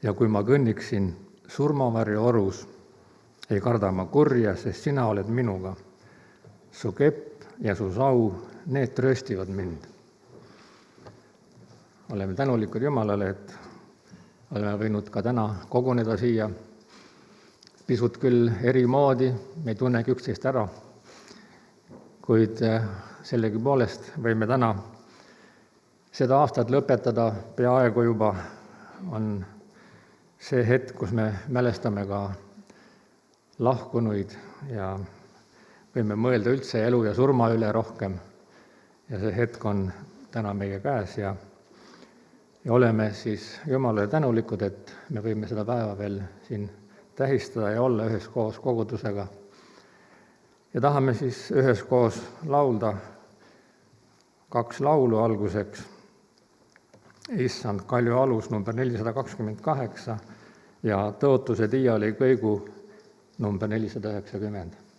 ja kui ma kõnniksin surmavarju orus, ei karda ma kurja, sest sina oled minuga. Su kepp ja su sau, need trööstivad mind. Oleme tänulikud Jumalale, et oleme võinud ka täna koguneda siia. Pisut küll eri moodi, me ei tunnegi üksteist ära, kuid sellegipoolest võime täna seda aastat lõpetada peaaegu juba. On see hetk, kus me mälestame ka lahkunuid ja võime mõelda üldse elu ja surma üle rohkem. Ja see hetk on täna meie käes ja oleme siis Jumalale tänulikud, et me võime seda päeva veel siin tähistada ja olla üheskoos kogudusega. Ja tahame siis üheskoos laulda 2 laulu alguseks. Issand, kalju alus number 428 ja Tõotuse diiali kõigu number 490.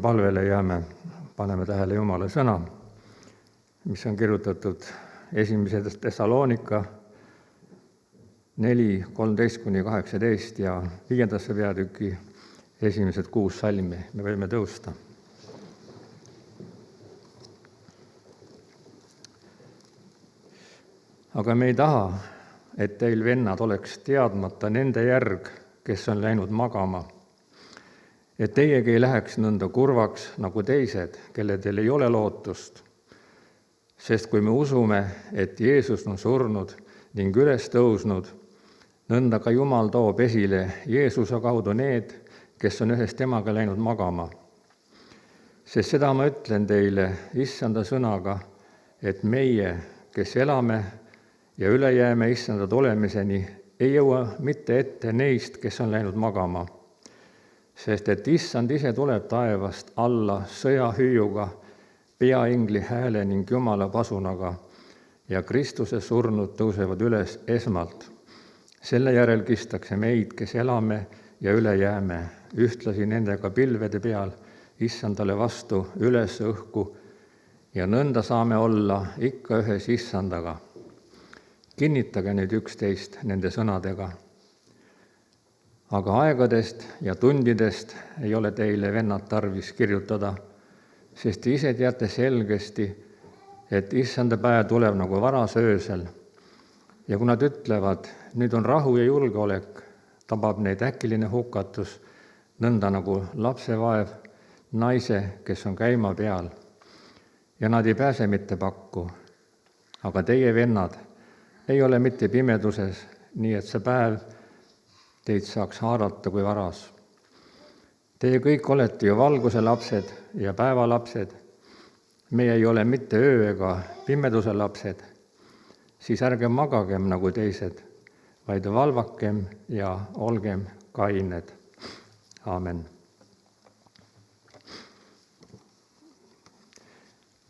palvele jääme, paneme tähele Jumala sõna, mis on kirjutatud 1. Tessaloonika 4, 13-18 ja 5. peatüki esimesed 6 salmi. Me võime tõusta. Aga me ei taha, et teil, vennad, oleks teadmata nende järg, kes on läinud magama, et teiegi ei läheks nõnda kurvaks nagu teised, kelledel ei ole lootust. Sest kui me usume, et Jeesus on surnud ning üles tõusnud, nõnda ka Jumal toob esile Jeesuse kaudu need, kes on ühes temaga läinud magama. Sest seda ma ütlen teile issanda sõnaga, et meie, kes elame ja üle jääme issanda tulemiseni, ei jõua mitte ette neist, kes on läinud magama. Sest et issand ise tuleb taevast alla sõjahüüuga, peaingli hääle ning Jumala pasunaga ja Kristuse surnud tõusevad üles esmalt. Selle järel kistakse meid, kes elame ja üle jääme, ühtlasi nendega pilvede peal issandale vastu üles õhku ja nõnda saame olla ikka ühes issandaga. Kinnitage nüüd üksteist nende sõnadega. Aga aegadest ja tundidest ei ole teile, vennad, tarvis kirjutada, sest te ise teate selgesti, et issanda päev tuleb nagu varasöösel. Ja kui nad ütlevad, nüüd on rahu ja julgeolek, tabab neid äkiline hukatus, nõnda nagu lapsevaev naise, kes on käima peal. Ja nad ei pääse mitte pakku. Aga teie, vennad, ei ole mitte pimeduses, nii et see päev teid saaks haarata kui varas. Teie kõik olete ju valguse lapsed ja päevalapsed. Meie ei ole mitte öö ega pimeduse lapsed. Siis ärgem magagem nagu teised, vaid valvakem ja olgem kained. Aamen.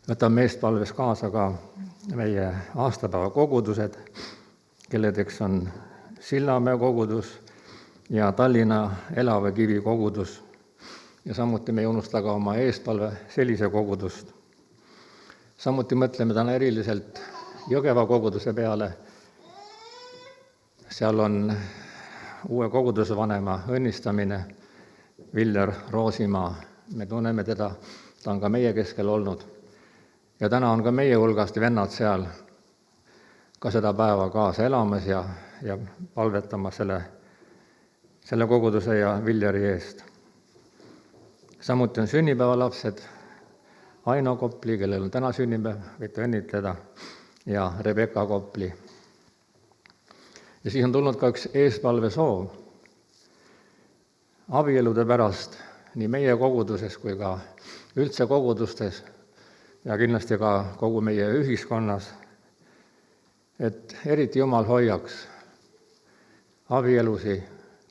Võtame eestpalves kaasa ka meie aastapäeva kogudused, kelledeks on Sillamäe kogudus ja Tallinna Elava Kivi kogudus. Ja samuti me ei unusta ka oma eestpalve sellise kogudust. Samuti mõtleme täna eriliselt Jõgeva koguduse peale. Seal on uue koguduse vanema õnnistamine, Viljar Roosimaa. Me tunneme teda, ta on ka meie keskel olnud. Ja täna on ka meie hulgast vennad seal ka seda päeva kaasa elamas ja palvetamas selle koguduse ja Viljari eest. Samuti on sünnipäevalapsed Aino Kopli, kellel on täna sünnipäev, võite õnnitleda, ja Rebecca Kopli. Ja siis on tulnud ka üks eespalve soov. Abielude pärast nii meie koguduses kui ka üldse kogudustes ja kindlasti ka kogu meie ühiskonnas, et eriti Jumal hoiaks abielusi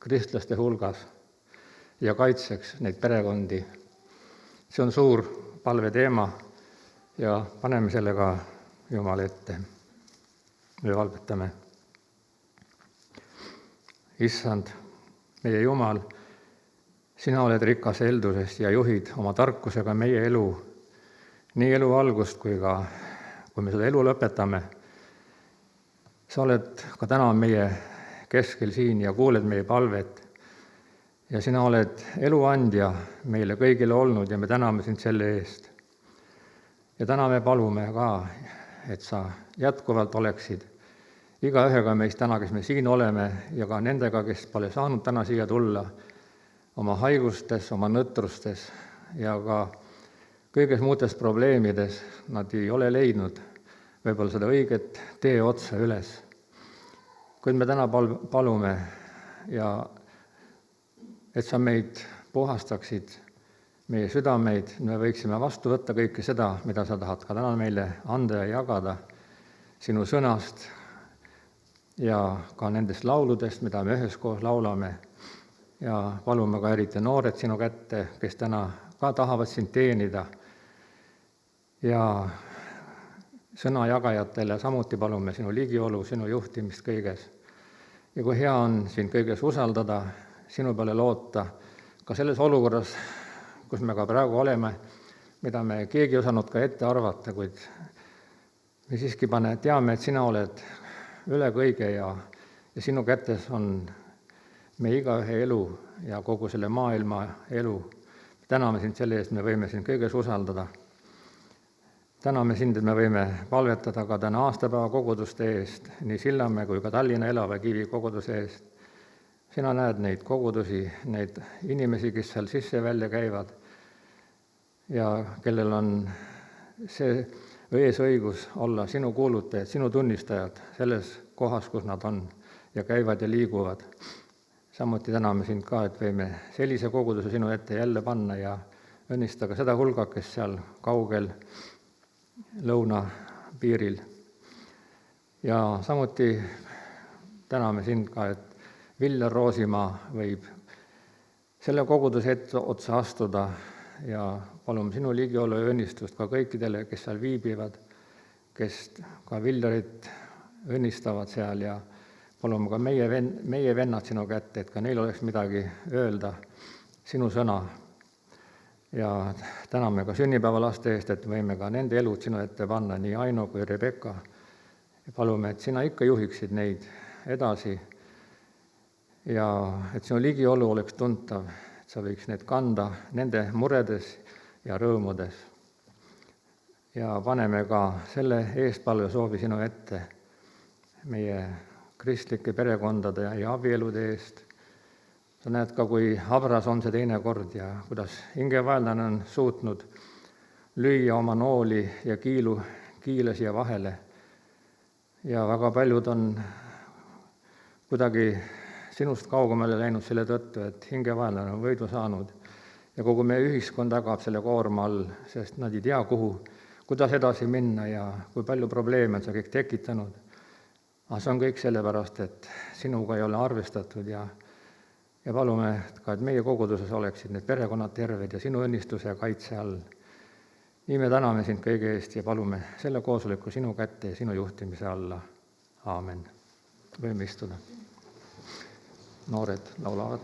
kristlaste hulgas ja kaitseks neid perekondi. See on suur palveteema ja paneme selle ka Jumala ette. Me valvetame. Issand, meie Jumal, sina oled rikas heldusest ja juhid oma tarkusega meie elu, nii elu algust kui me seda elu lõpetame. Sa oled ka täna meie keskel siin ja kuuled meie palvet. Ja sina oled eluandja meile kõigile olnud ja me täname sind selle eest. Ja täna me palume ka, et sa jätkuvalt oleksid igaühega meist täna, kes me siin oleme, ja ka nendega, kes pole saanud täna siia tulla, oma haigustes, oma nõtrustes ja ka kõiges muudes probleemides. Nad ei ole leidnud võib-olla seda õiget tee otsa üles. Kuid me täna palume ja et sa meid puhastaksid, meie südameid, me võiksime vastu võtta kõike seda, mida sa tahad ka täna meile anda ja jagada sinu sõnast ja ka nendest lauludest, mida me üheskoos laulame. Ja palume ka eriti noored sinu kätte, kes täna ka tahavad sind teenida. Ja sõnajagajatele samuti palume sinu ligiolu, sinu juhtimist kõiges. Ja kui hea on sind kõiges usaldada, sinu peale loota, ka selles olukorras, kus me ka praegu oleme, mida me keegi ei osanud ka ette arvata, kuid me siiski teame, et sina oled üle kõige ja sinu kätes on meie igaühe elu ja kogu selle maailma elu. Täname sind selle eest, me võime sind kõiges usaldada. Täname sind, et me võime palvetada ka täna aastapäeva koguduste eest, nii Sillamäe kui ka Tallinna Elava Kivi koguduse eest. Sina näed neid kogudusi, neid inimesi, kes seal sisse ja välja käivad ja kellel on see eesõigus olla sinu kuulutajad, sinu tunnistajad selles kohas, kus nad on ja käivad ja liiguvad. Samuti täname sind ka, et võime sellise koguduse sinu ette jälle panna ja õnnista ka seda hulga, kes seal kaugel lõunapiiril. Ja samuti täname sind ka, et Viljar Roosimaa võib selle koguduse ette otsa astuda ja palume sinu ligiolu ja õnnistust ka kõikidele, kes seal viibivad, kes ka Viljarit õnnistavad seal ja palume ka meie vennad sinu kätte, et ka neil oleks midagi öelda, sinu sõna. Ja täname ka sünnipäevalaste eest, et võime ka nende elud sinu ette panna, nii Aino kui Rebecca. Ja palume, et sina ikka juhiksid neid edasi ja et sinu ligiolu oleks tuntav, et sa võiks need kanda nende muredes ja rõõmudes. Ja paneme ka selle eestpalve soovi sinu ette meie kristlike perekondade ja abielude eest. Sa näed ka, kui habras on see teine kord ja kuidas hingevaenlane on suutnud lüüa oma nooli ja kiile siia vahele. Ja väga paljud on kuidagi sinust kaugemale läinud selle tõttu, et hingevaenlane on võidu saanud ja kogu meie ühiskond ägab selle koorma all, sest nad ei tea, kuidas edasi minna ja kui palju probleeme on see kõik tekitanud. Aga see on kõik sellepärast, et sinuga ei ole arvestatud ja palume ka, et meie koguduses oleksid need perekonnad terved ja sinu õnnistuse ja kaitse all. Nii me täname sind kõige eest ja palume selle koosoleku sinu kätte ja sinu juhtimise alla. Aamen. Võime istuda. Noored laulavad.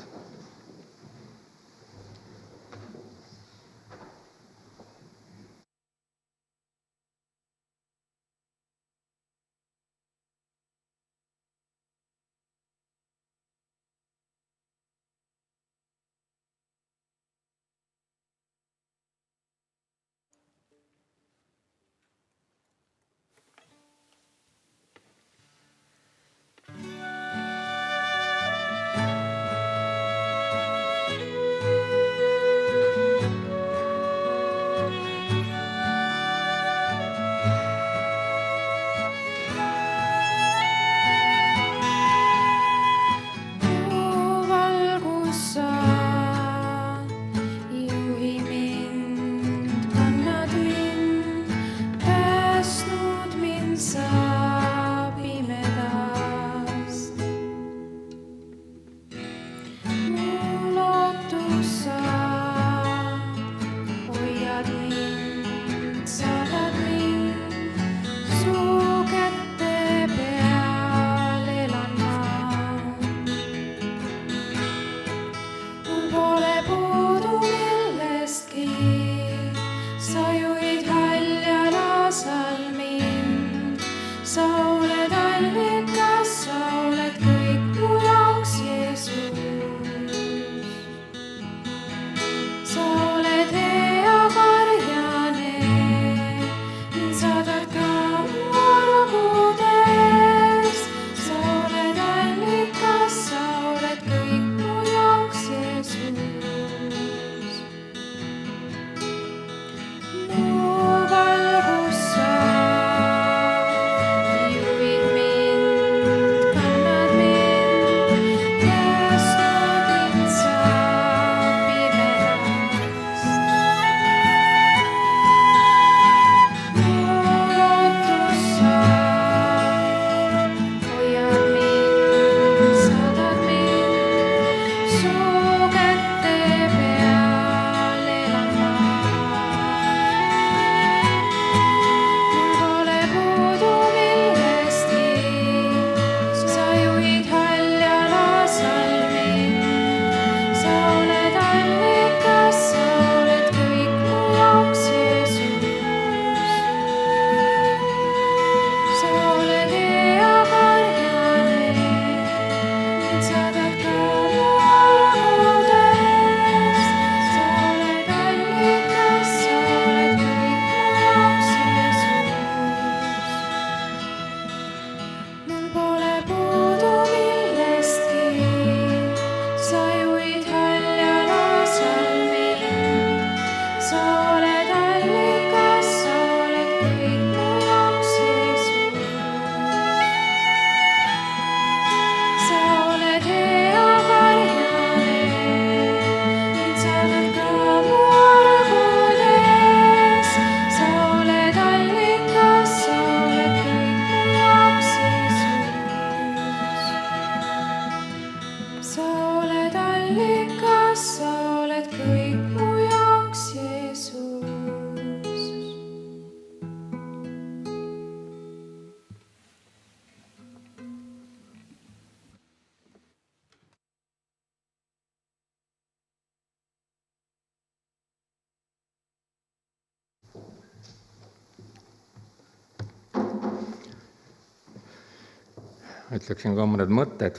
ütleksin ka mõned mõtted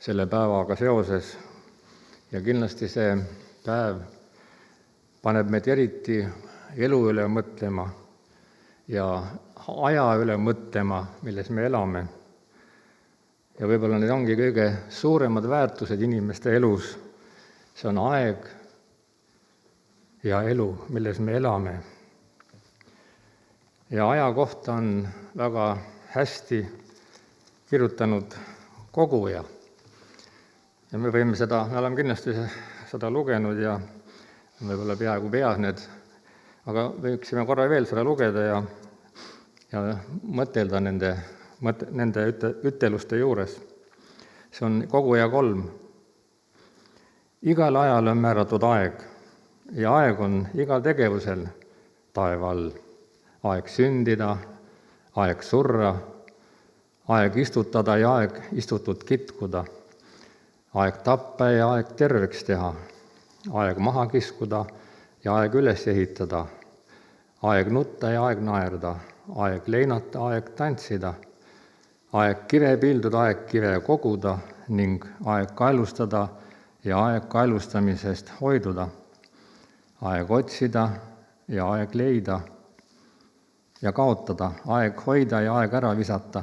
selle päevaga seoses. Ja kindlasti see päev paneb meid eriti elu üle mõtlema ja aja üle mõtlema, milles me elame. Ja võib-olla need ongi kõige suuremad väärtused inimeste elus. See on aeg ja elu, milles me elame. Ja aja kohta on väga hästi kirjutanud koguja. Ja me võime me oleme kindlasti seda lugenud ja võib-olla peaaegu peas need, aga võiksime korra veel seda lugeda ja mõtelda nende üteluste juures. See on koguja 3. Igal ajal on määratud aeg ja aeg on igal tegevusel taeva all. Aeg sündida, aeg surra, aeg istutada ja aeg istutut kitkuda, aeg tappa ja aeg terveks teha, aeg maha kiskuda ja aeg üles ehitada, aeg nutta ja aeg naerda, aeg leinata, aeg tantsida, aeg kive pilduda, aeg kive koguda ning aeg kaelustada ja aeg kaelustamisest hoiduda, aeg otsida ja aeg leida ja kaotada, aeg hoida ja aeg ära visata,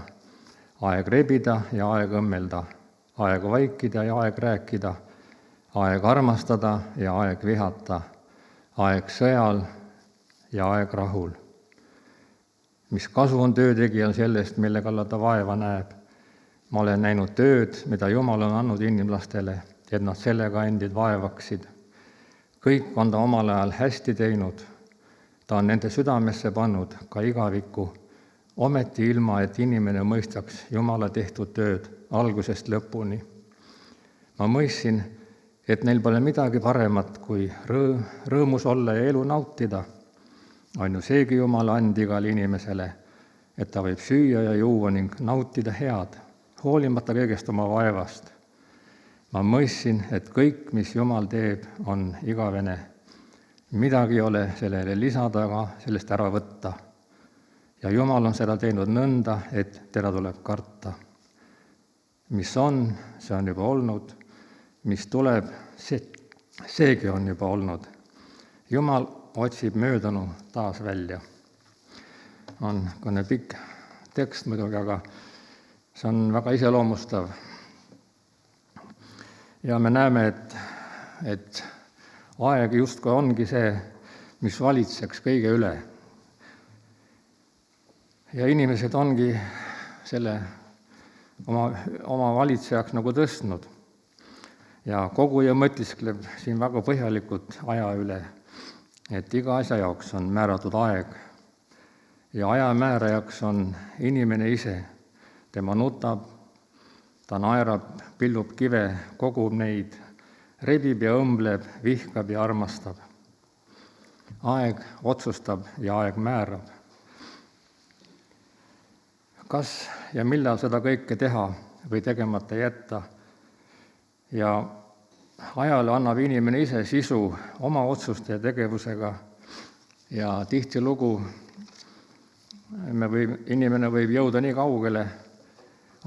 aeg rebida ja aeg õmmelda, aeg vaikida ja aeg rääkida, aeg armastada ja aeg vihata, aeg sõjal ja aeg rahul. Mis kasu on töötegijal sellest, mille kallal ta vaeva näeb? Ma olen näinud tööd, mida Jumal on andnud inimlastele, et nad sellega endid vaevaksid. Kõik on ta omal ajal hästi teinud. Ta on nende südamesse pannud ka igaviku, ometi ilma, et inimene mõistaks Jumala tehtud tööd algusest lõpuni. Ma mõistsin, et neil pole midagi paremat kui rõõmus olla ja elu nautida. On ju seegi Jumala and igale inimesele, et ta võib süüa ja juua ning nautida head, hoolimata kõigest oma vaevast. Ma mõistsin, et kõik, mis Jumal teeb, on igavene. Midagi ei ole sellele lisada ega sellest ära võtta. Ja Jumal on seda teinud nõnda, et teda tuleb karta. Mis on, see on juba olnud. Mis tuleb, seegi on juba olnud. Jumal otsib möödanu taas välja. On kõne pikk tekst muidugi, aga see on väga iseloomustav. Ja me näeme, et aeg justkui ongi see, mis valitseks kõige üle. Ja inimesed ongi selle oma valitsejaks nagu tõstnud. Ja koguja mõtiskleb siin väga põhjalikult aja üle, et iga asja jaoks on määratud aeg. Ja aja määrajaks on inimene ise. Tema nutab, ta naerab, pillub kive, kogub neid, rebib ja õmbleb, vihkab ja armastab. Aeg otsustab ja aeg määrab. Kas ja millal seda kõike teha või tegemata jätta? Ja ajale annab inimene ise sisu oma otsuste ja tegevusega ja tihtilugu inimene võib jõuda nii kaugele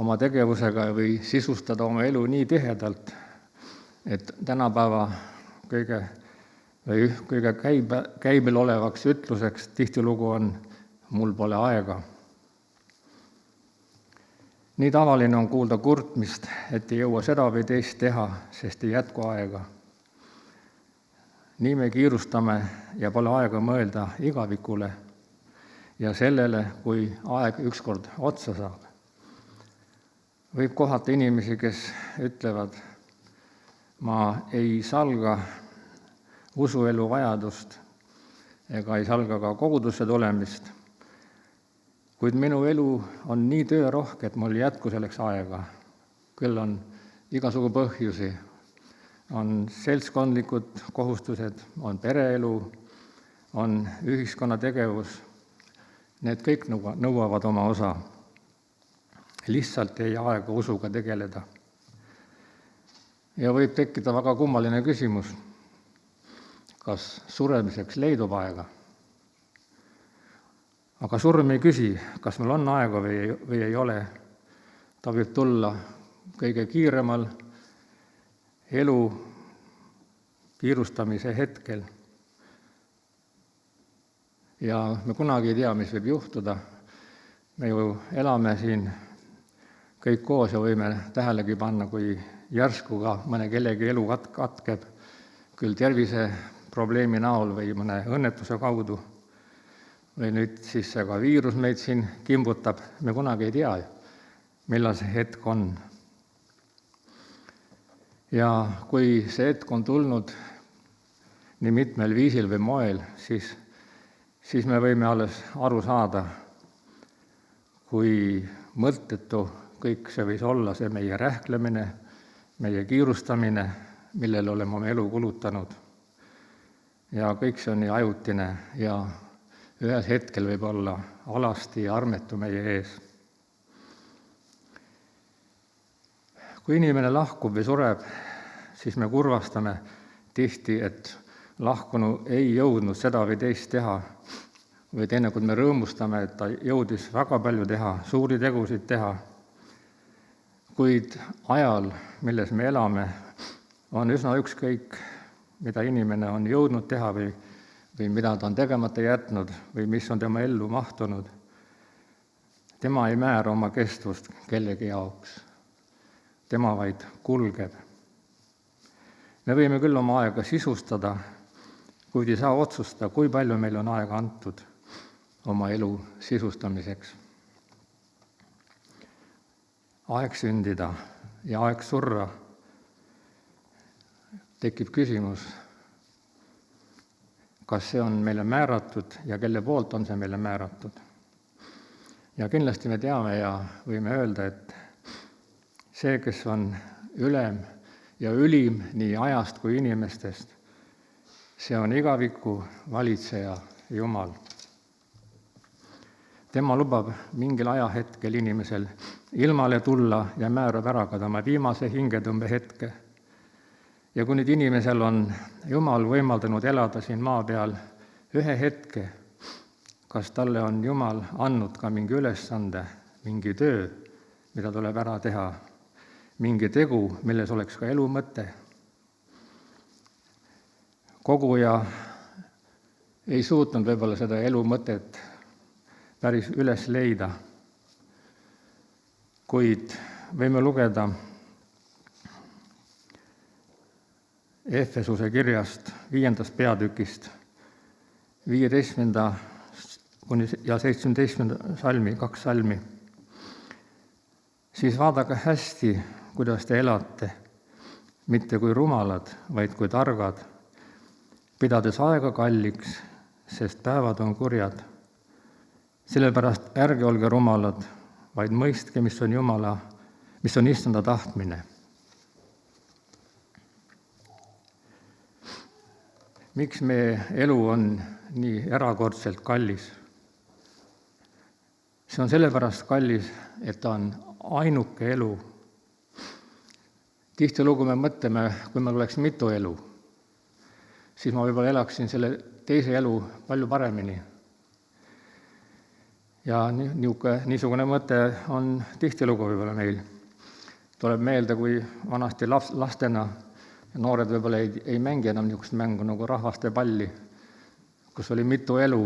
oma tegevusega või sisustada oma elu nii tihedalt, et tänapäeva kõige käibel olevaks ütluseks tihtilugu on mul pole aega. Nii tavaline on kuulda kurtmist, et ei jõua seda või teist teha, sest ei jätku aega. Nii me kiirustame ja pole aega mõelda igavikule ja sellele, kui aeg ükskord otsa saab. Võib kohata inimesi, kes ütlevad, ma ei salga usuelu vajadust ega ei salga ka kogudusse tulemist, kuid minu elu on nii töörohke, et mul ei jätku selleks aega. Küll on igasugu põhjusi, on seltskondlikud kohustused, on pereelu, on ühiskonna tegevus. Need kõik nõuavad oma osa. Lihtsalt ei aega usuga tegeleda. Ja võib tekkida väga kummaline küsimus, kas suremiseks leidub aega? Aga surm ei küsi, kas mul on aega või ei ole, ta võib tulla kõige kiiremal elu kiirustamise hetkel. Ja me kunagi ei tea, mis võib juhtuda. Me ju elame siin kõik koos ja võime tähelegi panna, kui järsku ka mõne kellegi elu katkeb, küll terviseprobleemi näol või mõne õnnetuse kaudu. Või nüüd siis ka viirus meid siin kimbutab, me kunagi ei tea, millal see hetk on. Ja kui see hetk on tulnud nii mitmel viisil või moel, siis me võime alles aru saada, kui mõttetu kõik see võis olla, see meie rähklemine, meie kiirustamine, millele oleme oma elu kulutanud. Ja kõik see on nii ajutine ja ühel hetkel võib olla alasti ja armetu meie ees. Kui inimene lahkub või sureb, siis me kurvastame tihti, et lahkunu ei jõudnud seda või teist teha, või teinekord me rõõmustame, et ta jõudis väga palju teha, suuri tegusid teha. Kuid ajal, milles me elame, on üsna ükskõik, mida inimene on jõudnud teha või mida ta on tegemata jätnud või mis on tema ellu mahtunud. Tema ei määra oma kestvust kellegi jaoks. Tema vaid kulgeb. Me võime küll oma aega sisustada, kuid ei saa otsustada, kui palju meil on aega antud oma elu sisustamiseks. Aeg sündida ja aeg surra. Tekib küsimus, kas see on meile määratud ja kelle poolt on see meile määratud. Ja kindlasti me teame ja võime öelda, et see, kes on ülem ja ülim nii ajast kui inimestest, see on igaviku valitseja Jumal. Tema lubab mingil ajahetkel inimesel ilmale tulla ja määrab ära ka tema viimase hingetõmbe hetke. Ja kui nüüd inimesel on Jumal võimaldanud elada siin maa peal ühe hetke, kas talle on Jumal andnud ka mingi ülesande, mingi töö, mida tuleb ära teha, mingi tegu, milles oleks ka elu mõte? Koguja ei suutnud võib-olla seda elu mõtet päris üles leida, kuid võime lugeda Efesuse kirjast 5. peatükist 15. ja 17. salmi, 2 salmi. Siis vaadake hästi, kuidas te elate, mitte kui rumalad, vaid kui targad, pidades aega kalliks, sest päevad on kurjad. Sellepärast ärge olge rumalad, vaid mõistke, mis on Issanda tahtmine. Miks meie elu on nii erakordselt kallis? See on sellepärast kallis, et ta on ainuke elu. Tihtilugu me mõtleme, kui meil oleks mitu elu, siis ma võib-olla elaksin selle teise elu palju paremini. Ja niisugune mõte on tihtilugu võib-olla meil. Tuleb meelde, kui vanasti lastena noored võib-olla ei mängi enam niisugust mängu nagu rahvaste palli, kus oli mitu elu.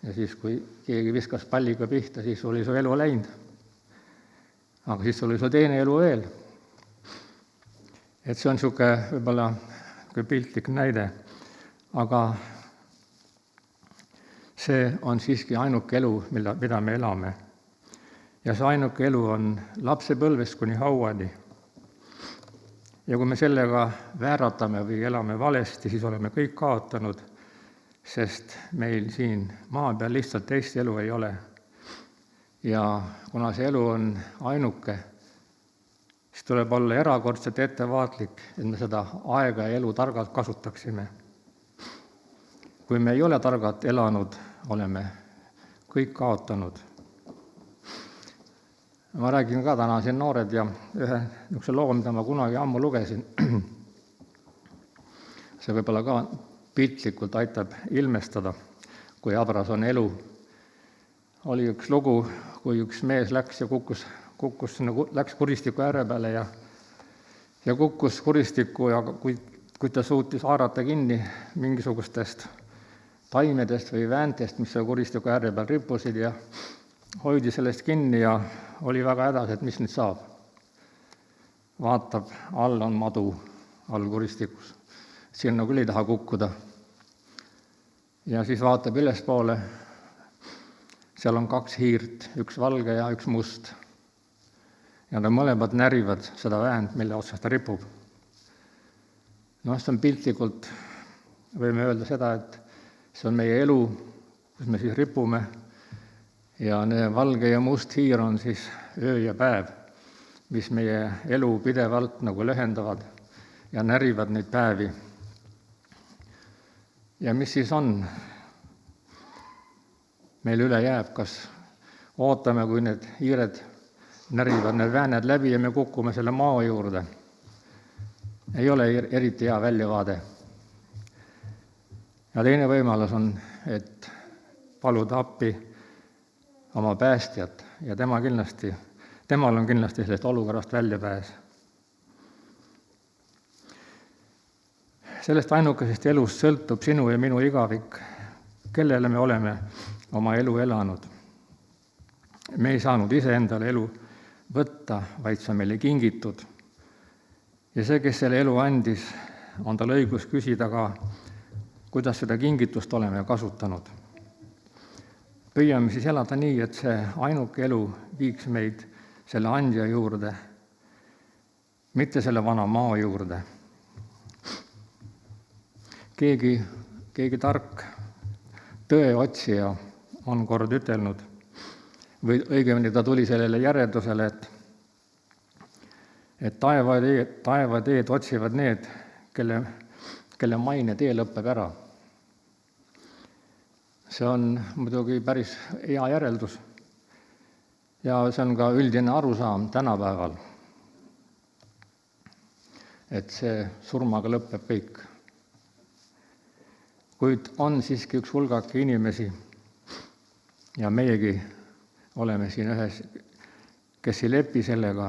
Ja siis, kui keegi viskas palliga pihta, siis oli su elu läinud. Aga siis oli su teine elu veel. Et see on niisugune võib-olla piltlik näide, aga see on siiski ainuke elu, mida me elame. Ja see ainuke elu on lapsepõlvest kuni hauani. Ja kui me sellega vääratame või elame valesti, siis oleme kõik kaotanud, sest meil siin maa peal lihtsalt teist elu ei ole. Ja kuna see elu on ainuke, siis tuleb olla erakordselt ettevaatlik, et me seda aega ja elu targalt kasutaksime. Kui me ei ole targalt elanud, oleme kõik kaotanud. Ma räägin ka täna siin noored ja ühe niisuguse loo, mida ma kunagi ammu lugesin. See võib-olla ka piltlikult aitab ilmestada, kui habras on elu. Oli üks lugu, kui üks mees läks ja kukkus kukkus sinna, läks kuristiku ääre peale ja kukkus kuristikku ja kui ta suutis haarata kinni mingisugustest taimedest või vääntest, mis seal kuristiku ääre peal rippusid ja hoidis sellest kinni ja oli väga hädas, et mis nüüd saab. Vaatab, all on madu, all kuristikus. Sinna küll ei taha kukkuda. Ja siis vaatab ülespoole, seal on 2 hiirt, üks valge ja üks must. Ja nad mõlemad närivad seda väänt, mille otsas ta ripub. See on piltlikult, võime öelda seda, et see on meie elu, kus me siis ripume ja valge ja must hiir on siis öö ja päev, mis meie elu pidevalt nagu lühendavad ja närivad neid päevi. Ja mis siis on? Meil üle jääb, kas ootame, kui need hiired närivad need vääned läbi ja me kukume selle maa juurde. Ei ole eriti hea väljavaade. Ja teine võimalus on, et paluda appi oma päästjat ja temal on kindlasti sellest olukorrast väljapääs. Sellest ainukesest elust sõltub sinu ja minu igavik, kellele me oleme oma elu elanud. Me ei saanud ise endale elu võtta, vaid see on meile kingitud. Ja see, kes selle elu andis, on tal õigus küsida ka, kuidas seda kingitust oleme kasutanud. Püüame siis elada nii, et see ainuke elu viiks meid selle andja juurde, mitte selle vana maa juurde. Keegi tark tõeotsija on kord ütelnud, või õigemini ta tuli sellele järeldusele, et taevateed otsivad need, kelle maine tee lõpeb ära. See on muidugi päris hea järeldus ja see on ka üldine arusaam tänapäeval, et see surmaga lõpeb kõik. Kuid on siiski üks hulgake inimesi ja meiegi oleme siin ühes, kes ei lepi sellega,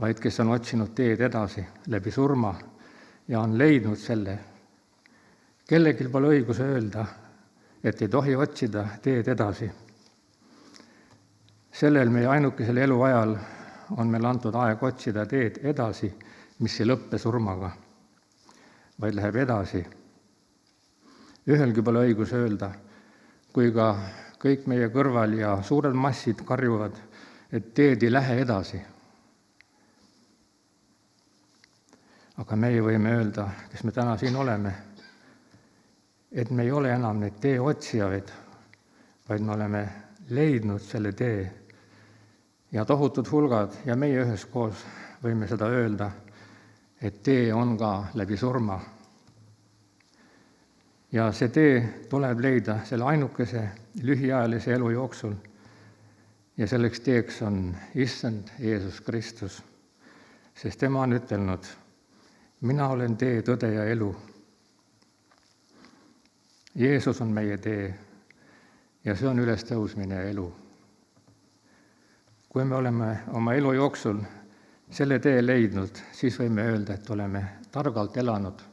vaid kes on otsinud teed edasi läbi surma ja on leidnud selle. Kellelgi pole õigus öelda, et ei tohi otsida teed edasi. Sellel meie ainukesel eluajal on meil antud aeg otsida teed edasi, mis ei lõppe surmaga, vaid läheb edasi. Ühelgi pole õigus öelda, kui ka kõik meie kõrval ja suured massid karjuvad, et teed ei lähe edasi. Aga meie võime öelda, kes me täna siin oleme, et me ei ole enam neid tee otsijaid, vaid me oleme leidnud selle tee ja tohutud hulgad ja meie üheskoos võime seda öelda, et tee on ka läbi surma. Ja see tee tuleb leida selle ainukese lühiajalise elu jooksul ja selleks teeks on Issand Jeesus Kristus, sest tema on ütelnud, mina olen tee, tõde ja elu. Jeesus on meie tee ja see on ülestõusmine ja elu. Kui me oleme oma elu jooksul selle tee leidnud, siis võime öelda, et oleme targalt elanud.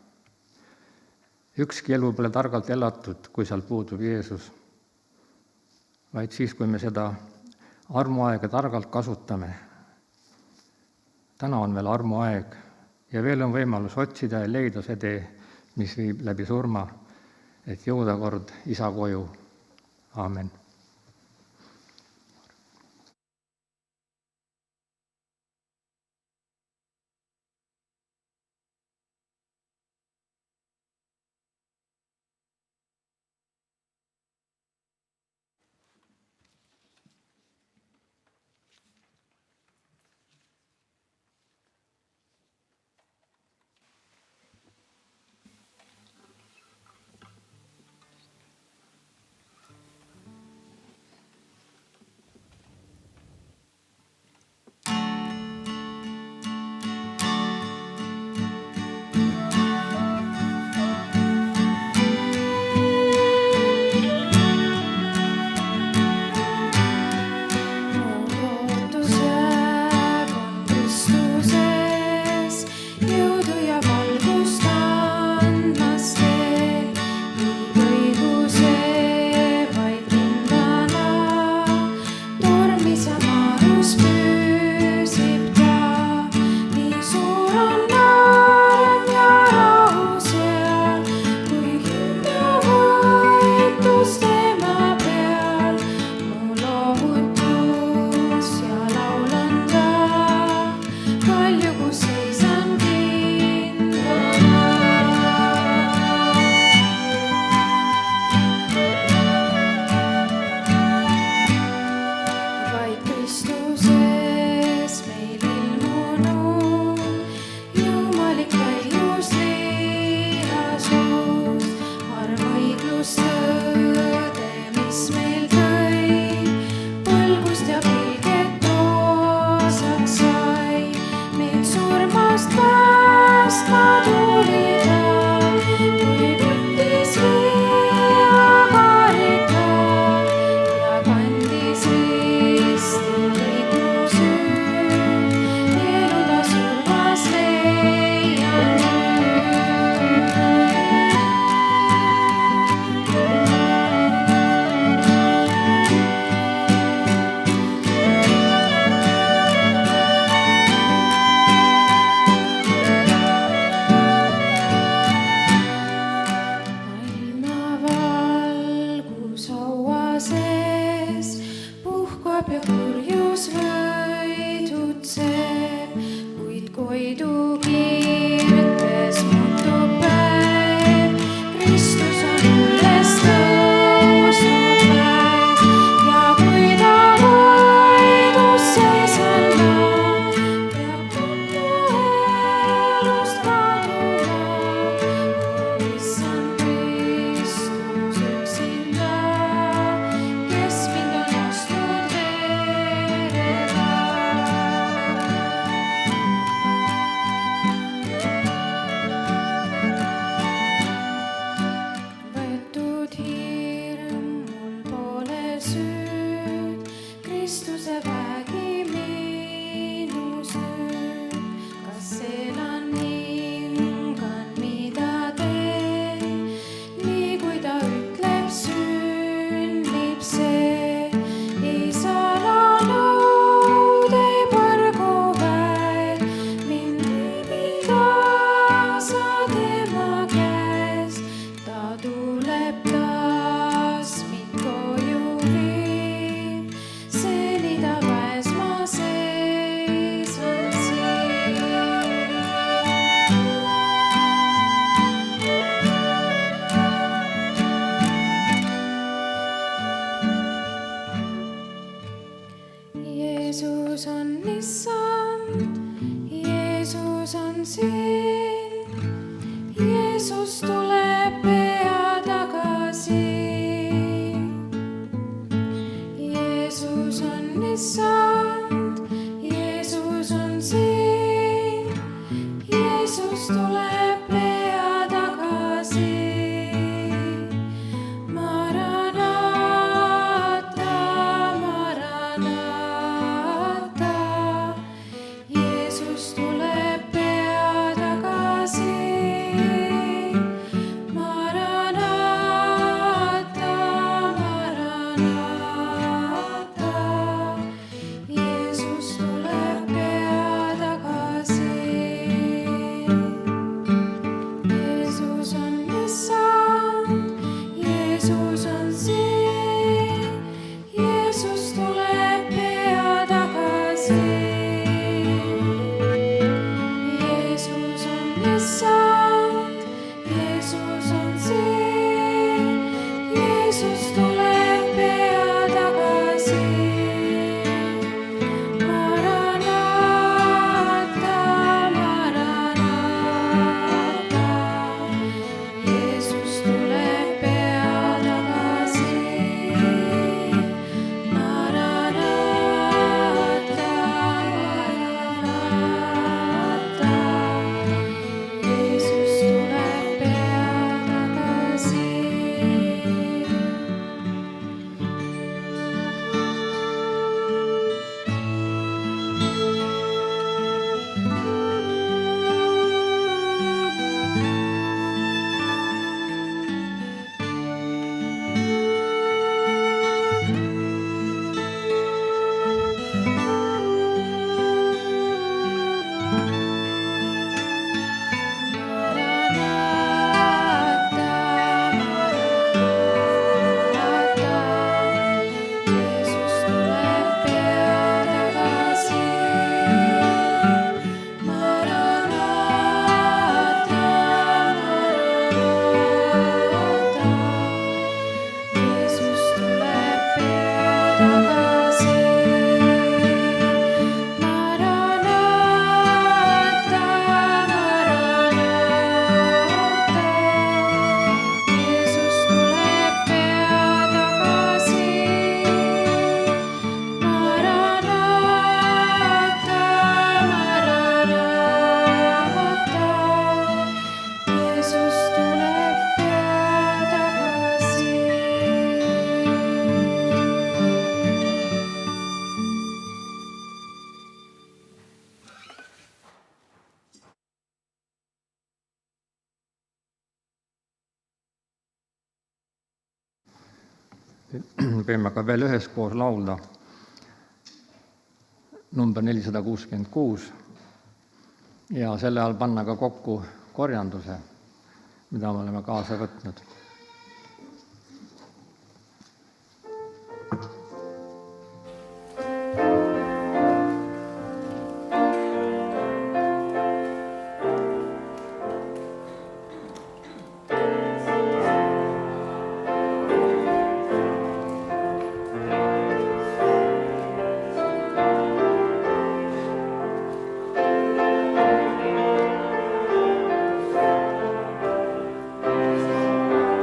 Ükski elu pole targalt elatud, kui seal puudub Jeesus, vaid siis, kui me seda armuaega targalt kasutame. Täna on veel armuaeg ja veel on võimalus otsida ja leida see tee, mis viib läbi surma, et jõuda kord Isa koju. Aamen. issand, Jeesus on siin, Jeesus tuleb pea tagasi. Jeesus on issand, Jeesus on siin, Jeesus tuleb pea tagasi. Maranata, Maranata, Jeesus tuleb pea tagasi. Maranata, Maranata, Jeesus tuleb pea tagasi. Jeesus on issand, Jeesus on siin, Jeesus tuleb pea tagasi. Jeesus on issand, Jeesus on siin, Jeesus tuleb pea tagasi. Maranata, Maranata, Jeesus tuleb pea tagasi. Maranata, Maranata, Jeesus tuleb pea tagasi. Võime ka veel üheskoos laulda number 466 ja selle all panna ka kokku korjanduse, mida me oleme kaasa võtnud. Maranata,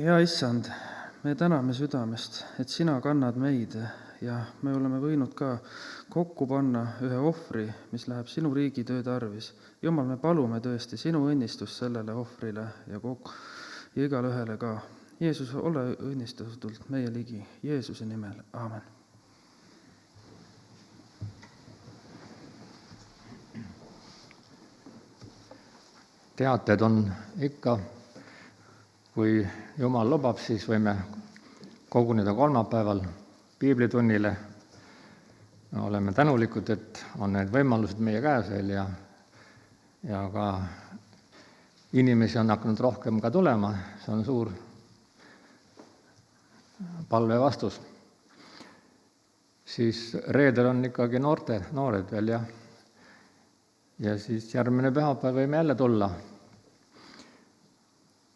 Hea Issand, me täname südamest, et sina kannad meid ja me oleme võinud ka kokku panna ühe ohvri, mis läheb sinu riigitöö tarvis. Jumal, me palume tõesti sinu õnnistust sellele ohvrile ja igale ühele ka. Jeesus, ole õnnistatult meie ligi. Jeesuse nimel, aamen. Teated on ikka, kui Jumal lubab, siis võime koguneda kolmapäeval piiblitunnile. Oleme tänulikud, et on need võimalused meie käes veel ja ka inimesi on hakanud rohkem ka tulema. See on suur palve vastus. Siis reedel on ikkagi noored veel ja siis järgmine pühapäev võime jälle tulla.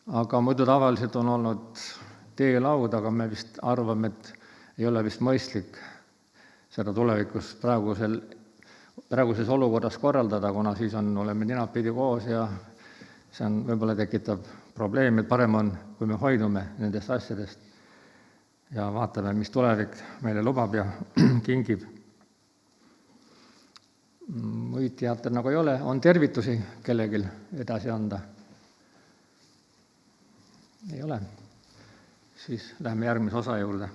Aga muidu tavaliselt on olnud teelaud, aga me vist arvame, et ei ole vist mõistlik seda tulevikus praeguses olukorras korraldada, kuna siis oleme ninapidi koos ja see on võib-olla tekitab probleemi, et parem on, kui me hoidume nendest asjadest ja vaatame, mis tulevik meile lubab ja kingib. Muid teateid nagu ei ole, on tervitusi kellelgi edasi anda? Ei ole. Siis läheme järgmise osa juurde.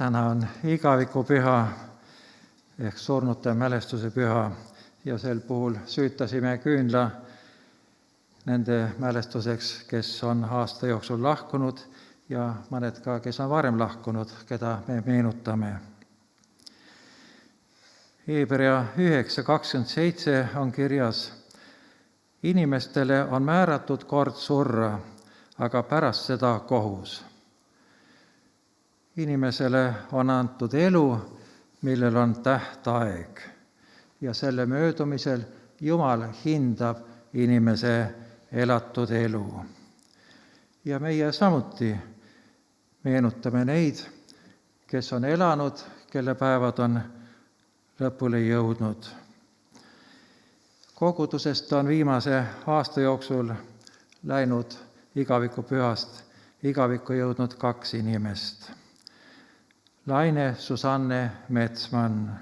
Täna on igavikupüha ehk surnute mälestuse püha ja sel puhul süütasime küünla nende mälestuseks, kes on aasta jooksul lahkunud ja mõned ka, kes on varem lahkunud, keda me meenutame. Hebra 9:27 on kirjas: inimestele on määratud kord surra, aga pärast seda kohus. Inimesele on antud elu, millel on tähtaeg ja selle möödumisel Jumal hindab inimese elatud elu. Ja meie samuti meenutame neid, kes on elanud, kelle päevad on lõpule jõudnud. Kogudusest on viimase aasta jooksul läinud igavikupühast igavikku jõudnud 2 inimest. Laine Susanne Metsman.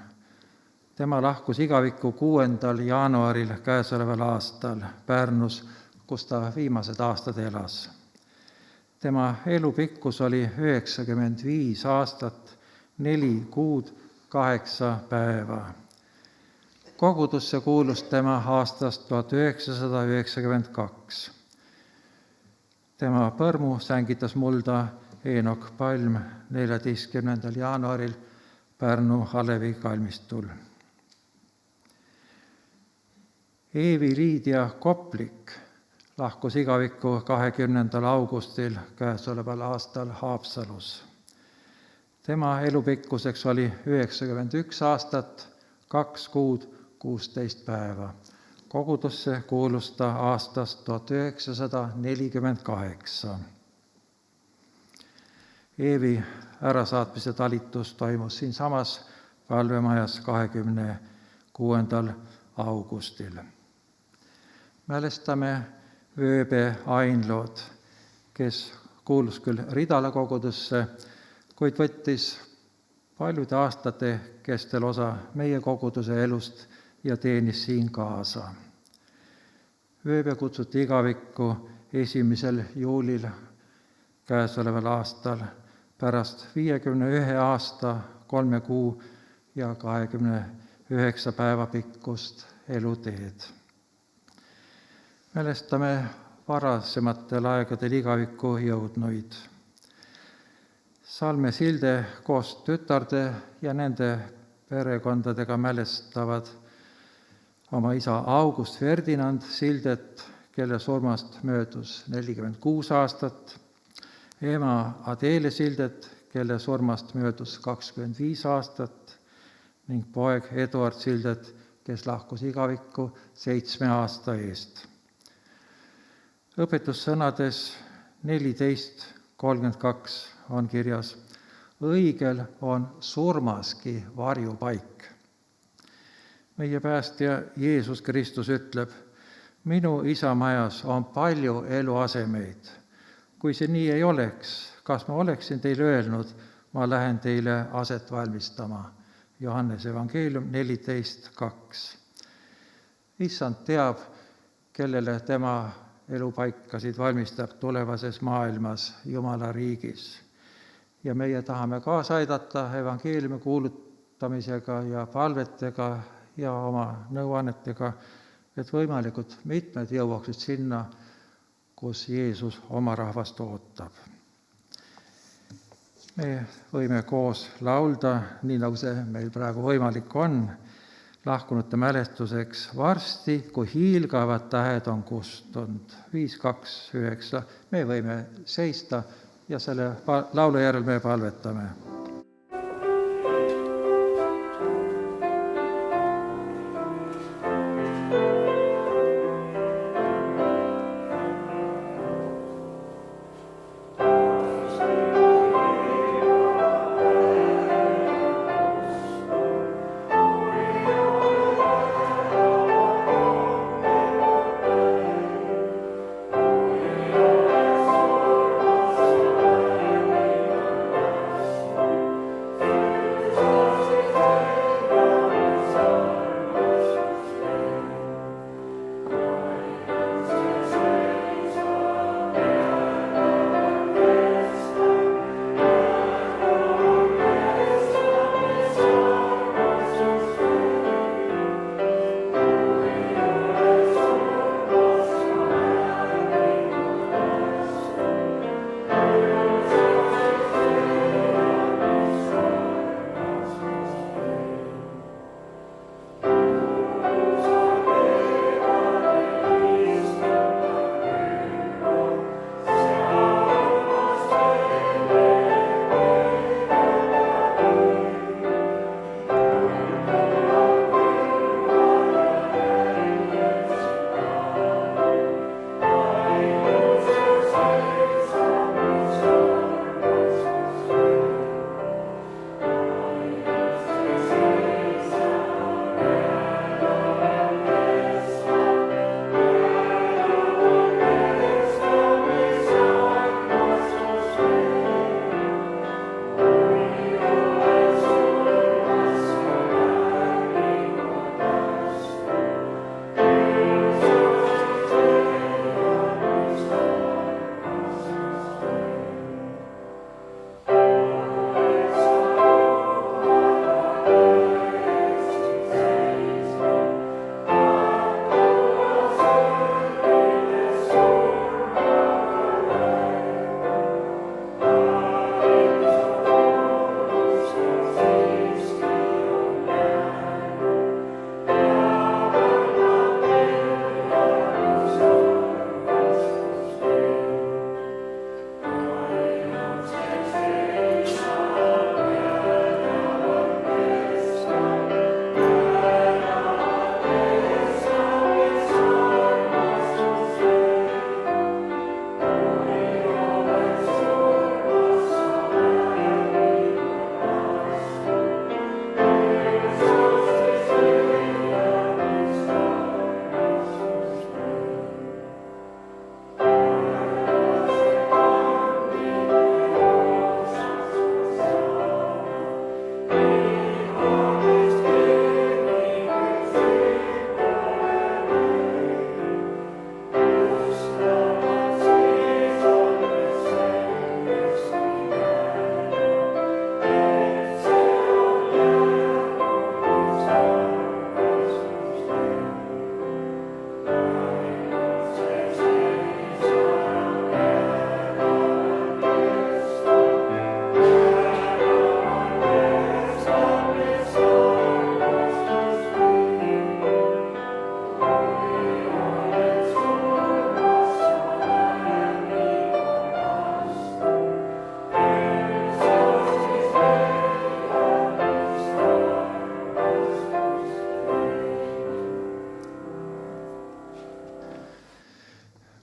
Tema lahkus igavikku 6. jaanuaril käesoleval aastal Pärnus, kus ta viimased aastad elas. Tema elupikkus oli 95 aastat, 4 kuud, 8 päeva. Kogudusse kuulus tema aastast 1992. Tema põrmu sängitas mulda Eenok Palm 14. jaanuaril Pärnu Alevi kalmistul. Eevi-Liidia Koplik lahkus igavikku 20. augustil käesoleval aastal Haapsalus. Tema elupikkuseks oli 91 aastat, 2 kuud, 16 päeva. Kogudusse kuulus ta aastast 1948. Eevi ärasaatmise talitus toimus siinsamas palvemajas 26. augustil. Mälestame Vööbe Ainlood, kes kuulus küll Ridala kogudusse, kuid võttis paljude aastate kestel osa meie koguduse elust ja teenis siin kaasa. Vööbe kutsuti igavikku 1. juulil käesoleval aastal pärast 51 aasta, 3 kuu ja 29 päeva pikkust eluteed. Mälestame varasematel aegadel igavikku jõudnuid. Salme Silde koos tütarde ja nende perekondadega mälestavad oma isa August Ferdinand Sildet, kelle surmast möödus 46 aastat, ema Adele Sildet, kelle surmast möödus 25 aastat ning poeg Eduard Sildet, kes lahkus igavikku 7 aasta eest. Õpetussõnades 14.32 on kirjas: õigel on surmaski varjupaik. Meie päästja Jeesus Kristus ütleb: minu isa majas on palju eluasemeid. Kui see nii ei oleks, kas ma oleksin teile öelnud, ma lähen teile aset valmistama? Johannese evangeelium 14.2. Issand teab, kellele tema elupaikasid valmistab tulevases maailmas, Jumala riigis. Ja meie tahame kaasa aidata evangeeliumi kuulutamisega ja palvetega ja oma nõuannetega, et võimalikult mitmed jõuaksid sinna, kus Jeesus oma rahvast ootab. Me võime koos laulda, nii nagu see meil praegu võimalik on, lahkunute mälestuseks: varsti, kui hiilgavad tähed on kustunud. 5-2-9. Me võime seista ja selle laulu järel me palvetame.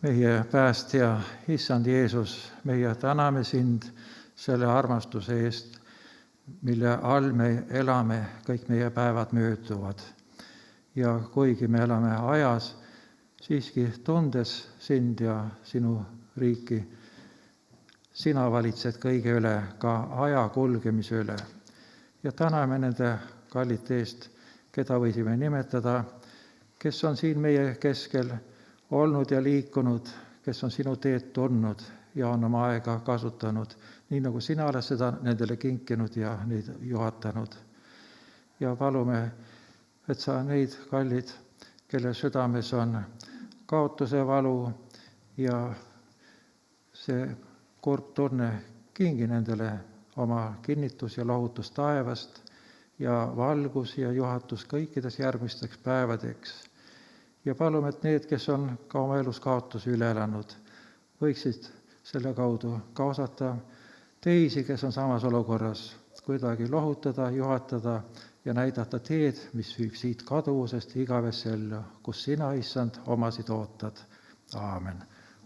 meie päästja, issand Jeesus, meie täname sind selle armastuse eest, mille all me elame, kõik meie päevad mööduvad. Ja kuigi me elame ajas, siiski tundes sind ja sinu riiki, sina valitsed kõige üle, ka aja kulgemise üle. Ja täname nende kallite eest, keda võisime nimetada, kes on siin meie keskel olnud ja liikunud, kes on sinu teed tundnud ja on oma aega kasutanud, nii nagu sina oled seda nendele kinkinud ja neid juhatanud. Ja palume, et sa neid kallid, kelle südames on kaotuse valu ja see kurb tunne, kingi nendele oma kinnitus ja lohutus taevast ja valgus ja juhatus kõikides järgmisteks päevadeks. Ja palume, et need, kes on ka oma elus kaotusi üle elanud, võiksid selle kaudu kaasata teisi, kes on samas olukorras, kuidagi lohutada, juhatada ja näidata teed, mis viib siit kaduvusest igavesse ellu, kus sina, issand, omasid ootad. Aamen.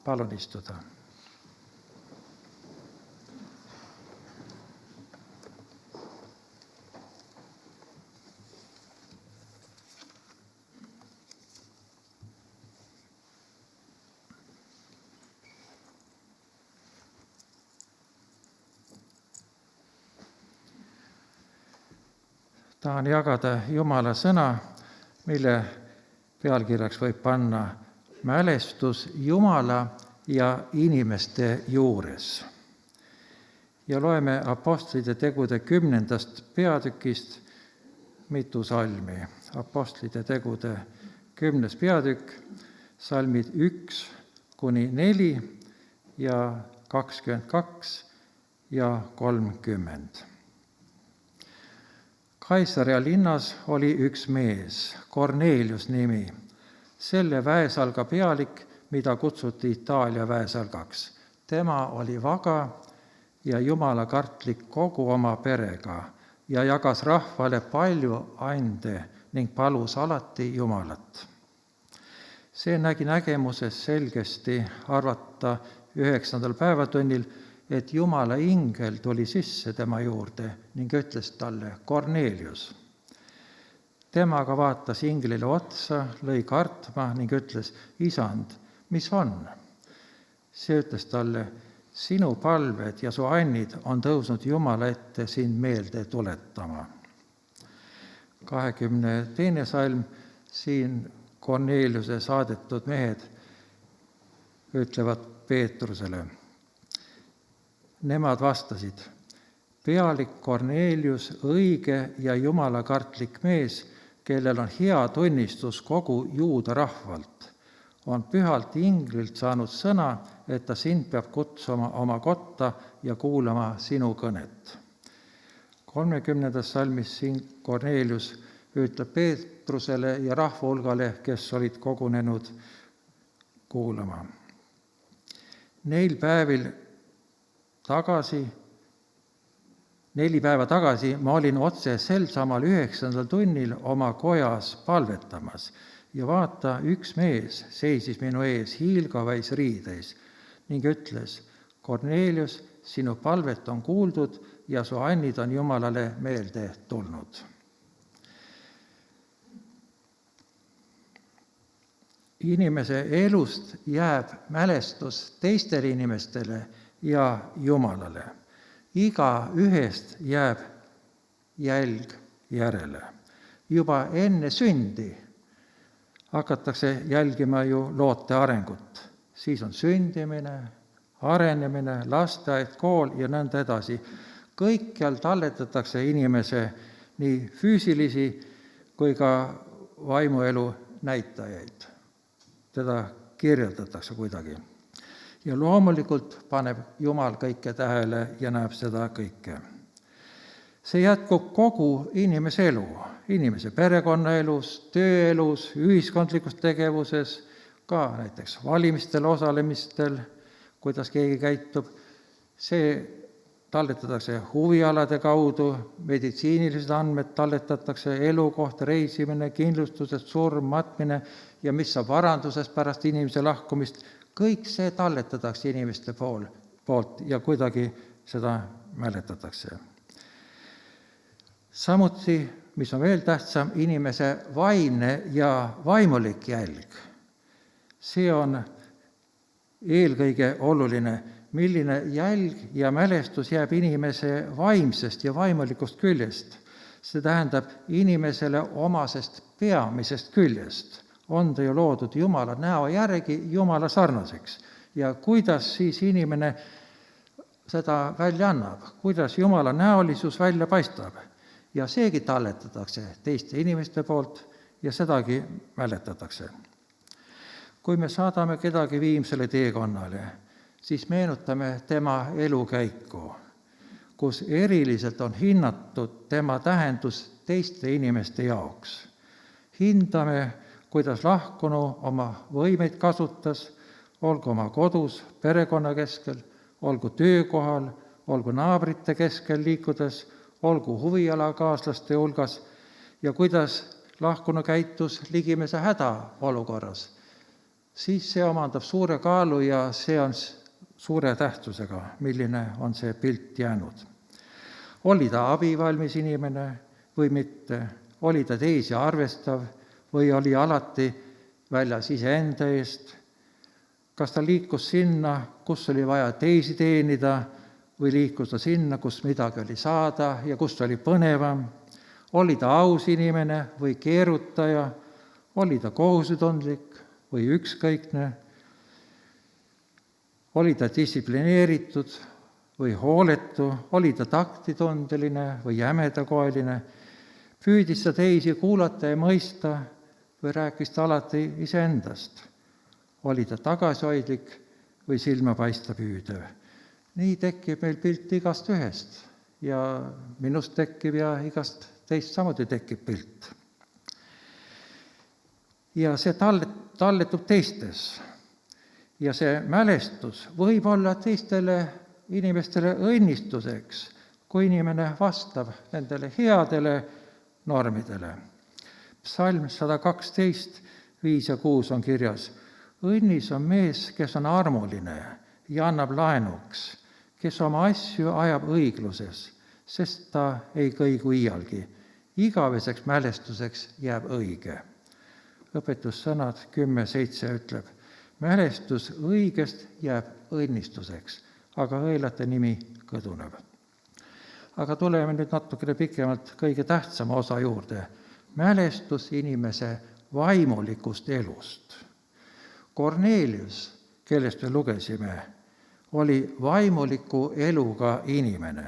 Palun istuda. Tahan jagada Jumala sõna, mille pealkirjaks võib panna mälestus Jumala ja inimeste juures. Ja loeme Apostlite tegude 10. peatükist mitu salmi. Apostlite tegude 10. peatükk, salmid 1-4 ja 22 ja 30. Kaisarea linnas oli üks mees, Kornelius nimi, selle väesalga pealik, mida kutsuti Itaalia väesalgaks. Tema oli vaga ja jumalakartlik kogu oma perega ja jagas rahvale palju ande ning palus alati Jumalat. See nägi nägemuses selgesti arvata 9. päevatunnil, et Jumala ingel tuli sisse tema juurde ning ütles talle, Kornelius. Temaga vaatas inglile otsa, lõi kartma ning ütles, isand, mis on? See ütles talle, sinu palved ja su annid on tõusnud Jumala ette sind meelde tuletama. 22. salm, siin Korneliuse saadetud mehed ütlevad Peetrusele. Nemad vastasid, pealik Kornelius, õige ja jumalakartlik mees, kellel on hea tunnistus kogu juuda rahvalt, on pühalt inglilt saanud sõna, et ta sind peab kutsuma oma kotta ja kuulama sinu kõnet. 30. salmis siin Kornelius ütleb Peetrusele ja rahvahulgale, kes olid kogunenud kuulama. 4 päeva tagasi ma olin otse sel samal 9. tunnil oma kojas palvetamas ja vaata, üks mees seisis minu ees hiilgavais riideis ning ütles, Kornelius, sinu palvet on kuuldud ja su annid on Jumalale meelde tulnud. Inimese elust jääb mälestus teistele inimestele ja Jumalale. Igaühest jääb jälg järele. Juba enne sündi hakatakse jälgima ju loote arengut. Siis on sündimine, arenemine, lasteaed, kool ja nõnda edasi. Kõikjal talletatakse inimese nii füüsilisi kui ka vaimuelu näitajaid. Teda kirjeldatakse kuidagi. Ja loomulikult paneb Jumal kõike tähele ja näeb seda kõike. See jätkub kogu inimese elu, inimese perekonnaelus, tööelus, ühiskondlikus tegevuses, ka näiteks valimistel osalemistel, kuidas keegi käitub. See talletatakse huvialade kaudu, meditsiinilised andmed talletatakse, elukoht, reisimine, kindlustused, surm, matmine ja mis saab varandusest pärast inimese lahkumist. kõik see talletatakse inimeste poolt ja kuidagi seda mäletatakse. Samuti, mis on veel tähtsam, inimese vaimne ja vaimulik jälg. See on eelkõige oluline, milline jälg ja mälestus jääb inimese vaimsest ja vaimulikust küljest. See tähendab inimesele omasest peamisest küljest. On ta ju loodud Jumala näo järgi Jumala sarnaseks. Ja kuidas siis inimene seda välja annab, kuidas Jumala näolisus välja paistab. Ja seegi talletatakse teiste inimeste poolt ja sedagi mäletatakse. Kui me saadame kedagi viimsele teekonnale, siis meenutame tema elukäiku, kus eriliselt on hinnatud tema tähendus teiste inimeste jaoks. Hindame, kuidas lahkunu oma võimeid kasutas, olgu oma kodus, perekonna keskel, olgu töökohal, olgu naabrite keskel liikudes, olgu huvialakaaslaste hulgas ja kuidas lahkunu käitus ligimese hädaolukorras. Siis see omandab suure kaalu ja see on suure tähtsusega, milline on see pilt jäänud. Oli ta abivalmis inimene või mitte, oli ta teisi arvestav või oli alati väljas iseenda eest, kas ta liikus sinna, kus oli vaja teisi teenida, või liikus ta sinna, kus midagi oli saada ja kus oli põnevam, oli ta aus inimene või keerutaja, oli ta kohusetundlik või ükskõikne, oli ta distsiplineeritud või hooletu, oli ta taktitundeline või jämedakoeline, püüdis ta teisi kuulata ja mõista või rääkis ta alati iseendast, oli ta tagasihoidlik või silma paista püüdev. Nii tekib meil pilt igast ühest ja minust tekib ja igast teist samuti tekib pilt. Ja see talletub teistes. Ja see mälestus võib olla teistele inimestele õnnistuseks, kui inimene vastab nendele headele normidele. Psalm 112, 5 ja 6 on kirjas: õnnis on mees, kes on armuline ja annab laenuks, kes oma asju ajab õigluses, sest ta ei kõigu iialgi. Igaveseks mälestuseks jääb õige. Õpetussõnad 10.7 ütleb: mälestus õigest jääb õnnistuseks, aga õelate nimi kõduneb. Aga tuleme nüüd natukene pikemalt kõige tähtsama osa juurde. Mälestus inimese vaimulikust elust. Kornelius, kellest me lugesime, oli vaimuliku eluga inimene.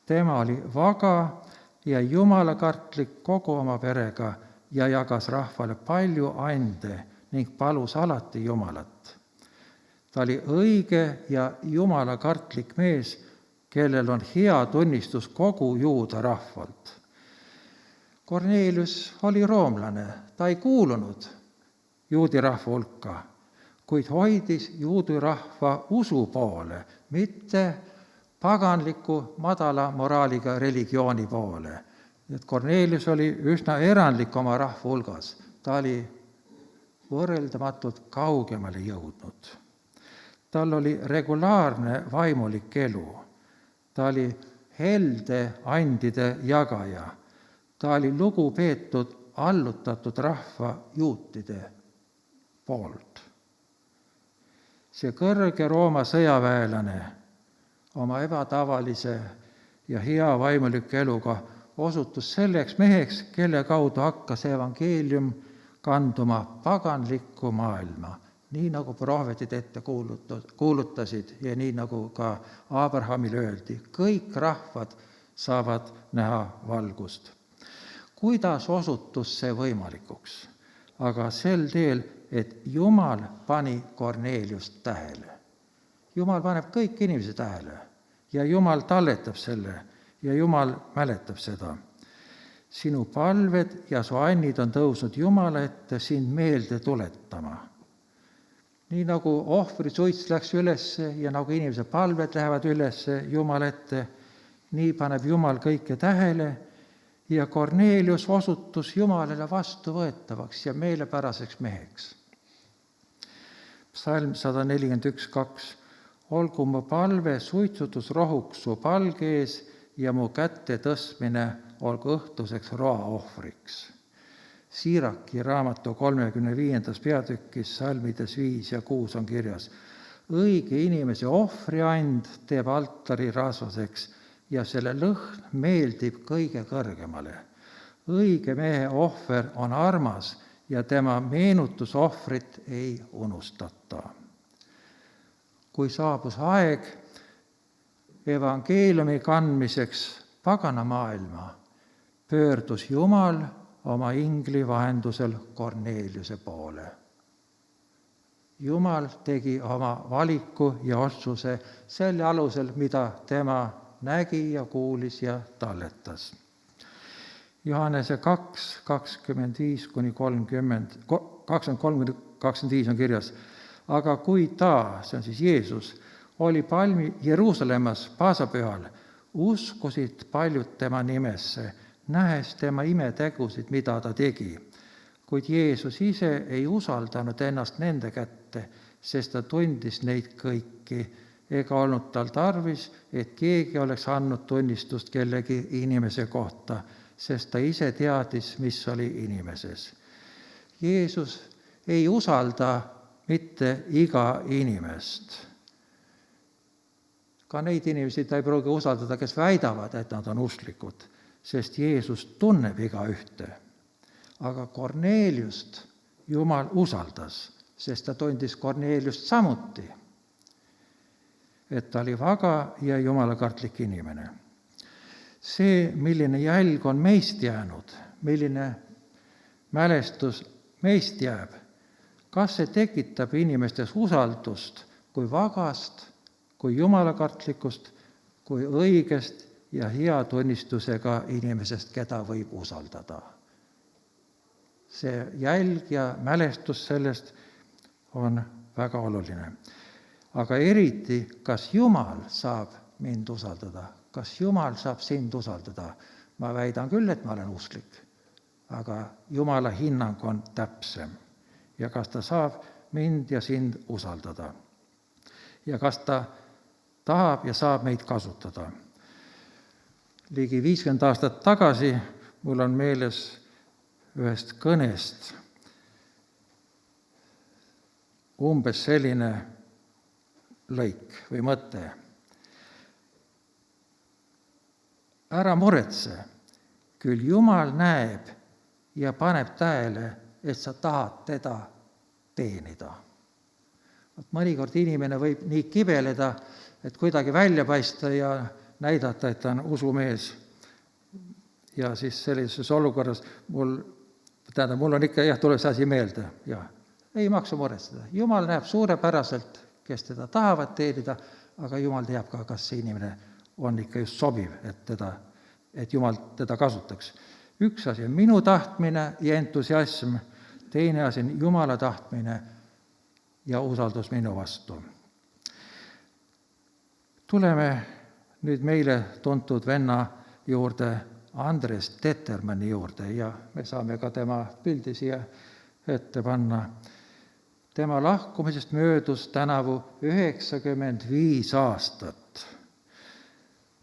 Tema oli vaga ja jumalakartlik kogu oma perega ja jagas rahvale palju ande ning palus alati Jumalat. Ta oli õige ja jumalakartlik mees, kellel on hea tunnistus kogu juuda rahvalt. Kornelius oli roomlane, ta ei kuulunud juudi rahva hulka, kuid hoidis juudi rahva usu poole, mitte paganliku madala moraaliga religiooni poole. Et Kornelius oli üsna erandlik oma rahva hulgas, ta oli võrreldamatult kaugemale jõudnud. Tal oli regulaarne vaimulik elu, ta oli helde andide jagaja, ta oli lugupeetud allutatud rahva juutide poolt. See kõrge Rooma sõjaväelane oma ebatavalise ja hea vaimuliku eluga osutus selleks meheks, kelle kaudu hakkas evangeelium kanduma paganlikku maailma, nii nagu prohvetid ette kuulutasid ja nii nagu ka Abrahamile öeldi, kõik rahvad saavad näha valgust. Kuidas osutus see võimalikuks? Aga sel teel, et Jumal pani Korneliust tähele. Jumal paneb kõik inimesed tähele ja Jumal talletab selle ja Jumal mäletab seda. Sinu palved ja su annid on tõusnud Jumala ette sind meelde tuletama. Nii nagu ohvrisuits läks üles ja nagu inimese palved lähevad üles Jumala ette, nii paneb Jumal kõike tähele ja Kornelius osutus Jumalale vastuvõetavaks ja meelepäraseks meheks. Psalm 141:2. Olgu mu palve suitsutusrohuks su palge ees ja mu kätte tõstmine olgu õhtuseks roaohvriks. Siiraki raamatu 35. peatükis salmides 5 ja 6 on kirjas: õige inimese ohvriand teeb altari rasvaseks ja selle lõhn meeldib kõige kõrgemale. Õige mehe ohver on armas ja tema meenutusohvrit ei unustata. Kui saabus aeg evangeeliumi kandmiseks paganamaailma, pöördus Jumal oma ingli vahendusel Korneliuse poole. Jumal tegi oma valiku ja otsuse selle alusel, mida tema nägi ja kuulis ja talletas. Johannese 2:23-25 on kirjas: aga kui ta, see on siis Jeesus, oli Jeruusalemmas paasapühal, uskusid paljud tema nimesse, nähes tema imetegusid, mida ta tegi. Kuid Jeesus ise ei usaldanud ennast nende kätte, sest ta tundis neid kõiki, ega olnud tal tarvis, et keegi oleks andnud tunnistust kellegi inimese kohta, sest ta ise teadis, mis oli inimeses. Jeesus ei usalda mitte iga inimest. Ka neid inimesi ta ei pruugi usaldada, kes väidavad, et nad on usklikud, sest Jeesus tunneb igaühte. Aga Korneliust Jumal usaldas, sest ta tundis Korneliust samuti, et ta oli vaga ja jumalakartlik inimene. See, milline jälg on meist jäänud, milline mälestus meist jääb, kas see tekitab inimestes usaldust kui vagast, kui jumalakartlikust, kui õigest ja hea tunnistusega inimesest, keda võib usaldada. See jälg ja mälestus sellest on väga oluline. Aga eriti, kas Jumal saab mind usaldada, kas Jumal saab sind usaldada? Ma väidan küll, et ma olen usklik, aga Jumala hinnang on täpsem. Ja kas ta saab mind ja sind usaldada? Ja kas ta tahab ja saab meid kasutada? Ligi 50 aastat tagasi mul on meeles ühest kõnest umbes selline lõik või mõte. Ära muretse, küll Jumal näeb ja paneb tähele, et sa tahad teda teenida. Mõnikord inimene võib nii kibeleda, et kuidagi välja paista ja näidata, et ta on usumees. Ja siis sellises olukorras mul on ikka tuleb see asi meelde. Ja ei maksa muretseda. Jumal näeb suurepäraselt, kes teda tahavad teenida, aga Jumal teab ka, kas see inimene on ikka just sobiv, et Jumal teda kasutaks. Üks asi on minu tahtmine ja entusiasm, teine asi on Jumala tahtmine ja usaldus minu vastu. Tuleme nüüd meile tuntud venna juurde, Andres Tettermanni juurde, ja me saame ka tema pildi siia ette panna. Tema lahkumisest möödus tänavu 95 aastat.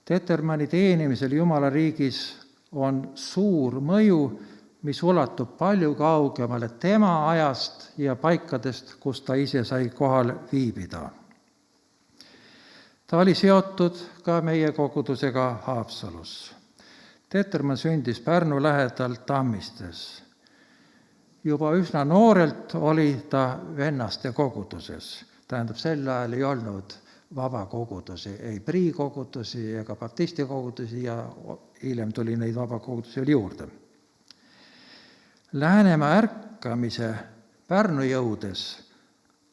Tettermanni teenimisel Jumala riigis on suur mõju, mis ulatub palju kaugemale tema ajast ja paikadest, kus ta ise sai kohal viibida. Ta oli seotud ka meie kogudusega Haapsalus. Tettermann sündis Pärnu lähedal Tammistes. Juba üsna noorelt oli ta vennaste koguduses. Tähendab, sel ajal ei olnud vabakogudusi, ei priikogudusi ega baptisti kogudusi ja hiljem tuli neid vabakogudusi juurde. Läänemaa ärkamise Pärnu jõudes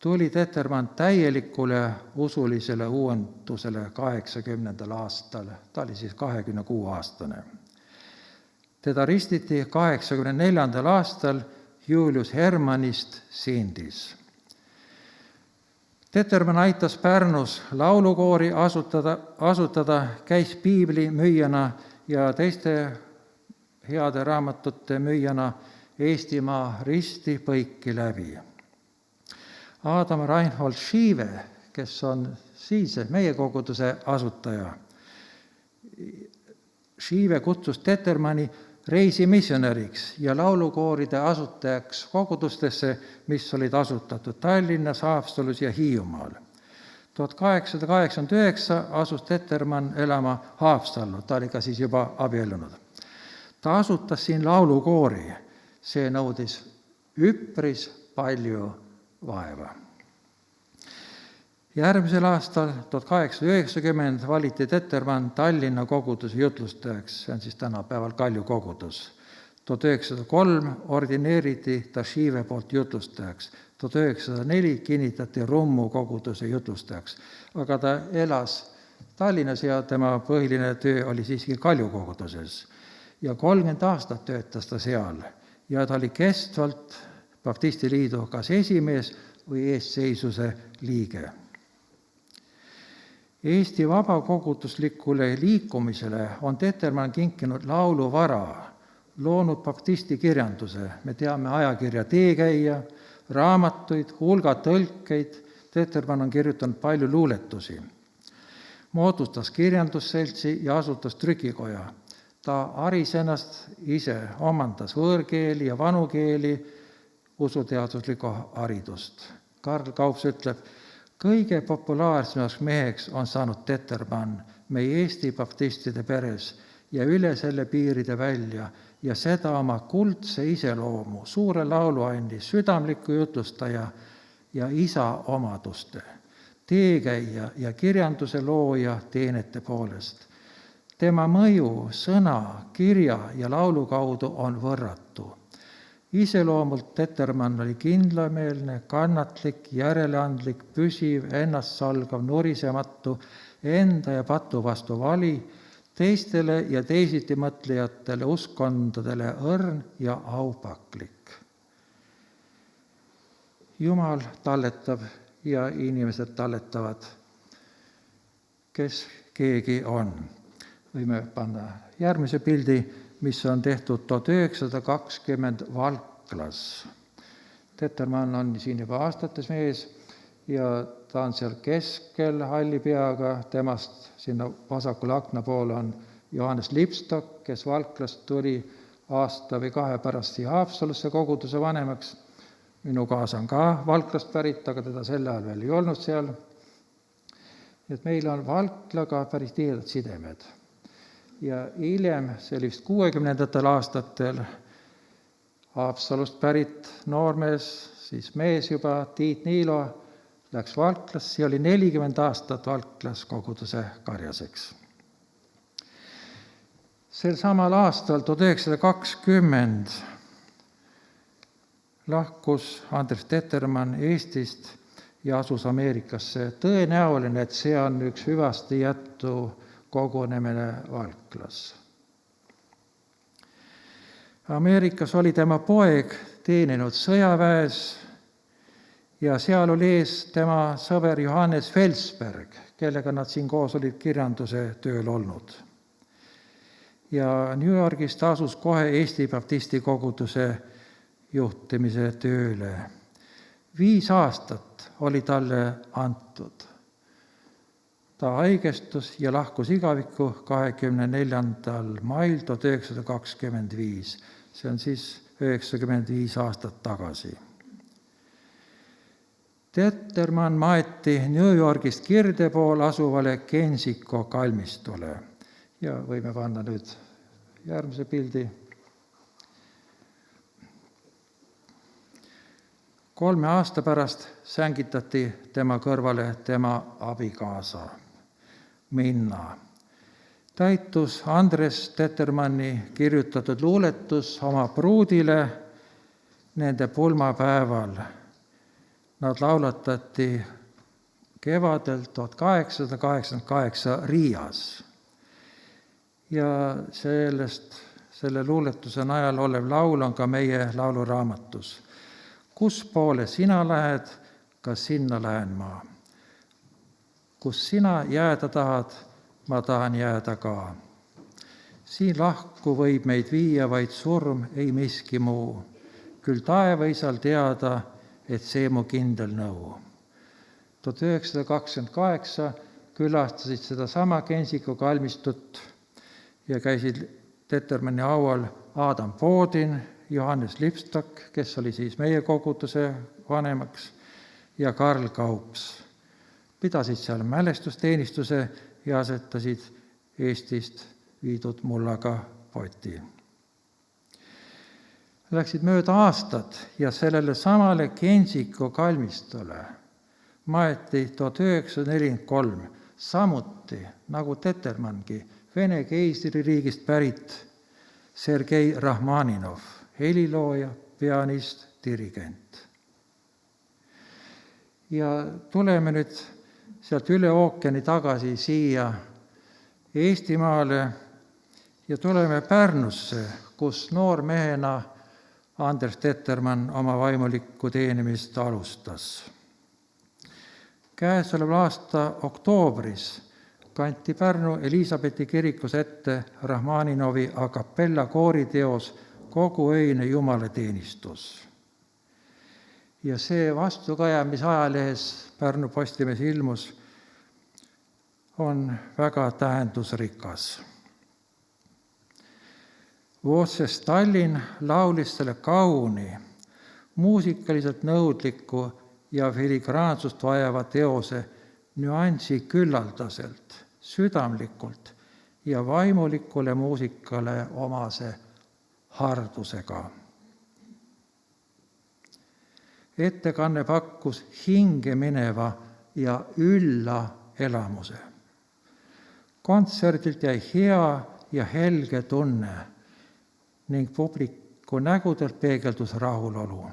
tuli Tettermann täielikule usulisele uuendusele 80. aastal. Ta oli siis 26-aastane. Teda ristiti 84. aastal Julius Hermannist Sindis. Tettermann aitas Pärnus laulukoori asutada, käis piiblimüüjana ja teiste heade raamatute müüjana Eestimaa risti põiki läbi. Adam Reinhold Schive, kes on siinse meie koguduse asutaja. Schive kutsus Tettermanni reisimissionäriks ja laulukooride asutajaks kogudustesse, mis olid asutatud Tallinnas, Haapsalus ja Hiiumaal. 1889 asus Tettermann elama Haapsallu, ta oli ka siis juba abiellunud. Ta asutas siin laulukoori, see nõudis üpris palju vaeva. Järgmisel aastal, 1890, valiti Tettermann Tallinna koguduse jutlustajaks, see on siis tänapäeval Kalju kogudus. 1903 ordineeriti ta Schive poolt jutlustajaks. 1904 kinnitati Rummu koguduse jutlustajaks, aga ta elas Tallinnas ja tema põhiline töö oli siiski Kalju koguduses. Ja 30 aastat töötas ta seal ja ta oli kestvalt Baptisti Liidu kas esimees või eestseisuse liige. Eesti vabakoguduslikule liikumisele on Tettermann kinkinud lauluvara, loonud baptisti kirjanduse. Me teame ajakirja Teekäija, raamatuid, hulga tõlkeid, Tettermann on kirjutanud palju luuletusi. Moodustas kirjandusseltsi ja asutas trükikoja. Ta haris ennast ise, omandas võõrkeeli ja vanu keeli, usuteaduslikku haridust. Karl Kaups ütleb, kõige populaarsemaks meheks on saanud Tettermann meie Eesti baptistide peres ja üle selle piiride välja ja seda oma kuldse iseloomu, suure lauluandi, südamliku jutlustaja ja isa omaduste, teekäija ja kirjanduse looja teenete poolest. Tema mõju sõna, kirja ja laulu kaudu on võrratu. Iseloomult Tettermann oli kindlameelne, kannatlik, järeleandlik, püsiv, ennastsalgav, nurisematu, enda ja patu vastu vali, teistele ja teisiti mõtlejatele uskkondadele õrn ja aupaklik. Jumal talletab ja inimesed talletavad, kes keegi on. Võime panna järgmise pildi, mis on tehtud 1920 Valklas. Tettermann on siin juba aastates mees ja ta on seal keskel halli peaga, temast sinna vasakule akna poole on Johannes Lipstok, kes Valklast tuli aasta või 2 pärast siia Haapsalusse koguduse vanemaks. Minu kaasa on ka Valklast pärit, aga teda sel ajal veel ei olnud seal. Et meil on Valklaga päris tihedad sidemed. Ja hiljem, see oli vist 60. aastatel, Haapsalust pärit noormees, siis mees juba, Tiit Niilo, läks Valklasse ja oli 40 aastat Valklas koguduse karjaseks. Sel samal aastal, 1920, lahkus Andres Tettermann Eestist ja asus Ameerikasse. Tõenäoline, et see on üks hüvasti jättu kogunemine Valklas. Ameerikas oli tema poeg teeninud sõjaväes ja seal oli ees tema sõber Johannes Felsberg, kellega nad siin koos olid kirjanduse tööl olnud. Ja New Yorgis ta asus kohe Eesti Baptisti koguduse juhtimise tööle. 5 aastat oli talle antud. Ta haigestus ja lahkus igavikku 24. mail 1925. See on siis 95 aastat tagasi. Tettermann maeti New Yorgist kirde pool asuvale Kensico kalmistule. Ja võime panna nüüd järgmise pildi. 3 aasta pärast sängitati tema kõrvale tema abikaasa, Minna. Täitus Andres Tettermanni kirjutatud luuletus oma pruudile nende pulmapäeval. Nad laulatati kevadel 1888 Riias. Ja selle luuletuse najal olev laul on ka meie lauluraamatus. Kus poole sina lähed, kas sinna lähen ma? Kus sina jääda tahad, ma tahan jääda ka. Siin lahku võib meid viia vaid surm, ei miski muu. Küll taevaisal teada, et see mu kindel nõu. 1928 külastasid sedasama Kensiku kalmistut ja käisid Tettermanni haual Adam Poodin, Johannes Lipstak, kes oli siis meie koguduse vanemaks, ja Karl Kaups. Pidasid seal mälestusteenistuse ja asetasid Eestist viidud mullaga poti. Läksid mööda aastad ja sellele samale Kensiku kalmistule maeti 1943 samuti nagu Tettermanngi Vene keisririigist pärit Sergei Rahmaninov, helilooja, pianist, dirigent. Ja tuleme nüüd sealt üle ookeani tagasi siia Eestimaale ja tuleme Pärnusse, kus noormehena Andres Tettermann oma vaimulikku teenimist alustas. Käesoleva aasta oktoobris kanti Pärnu Elisabethi kirikus ette Rahmaninovi a cappella kooriteos Kogu öine jumalateenistus. Ja see vastukaja, mis ajalehes Pärnu Postimees ilmus, on väga tähendusrikas. Voce Stalin laulis selle kauni, muusikaliselt nõudliku ja filigraansust vajava teose nüansi küllaldaselt, südamlikult ja vaimulikule muusikale omase hardusega. Ettekanne pakkus hinge mineva ja ülla elamuse. Kontserdilt jäi hea ja helge tunne ning publiku nägudelt peegeldus rahulolu.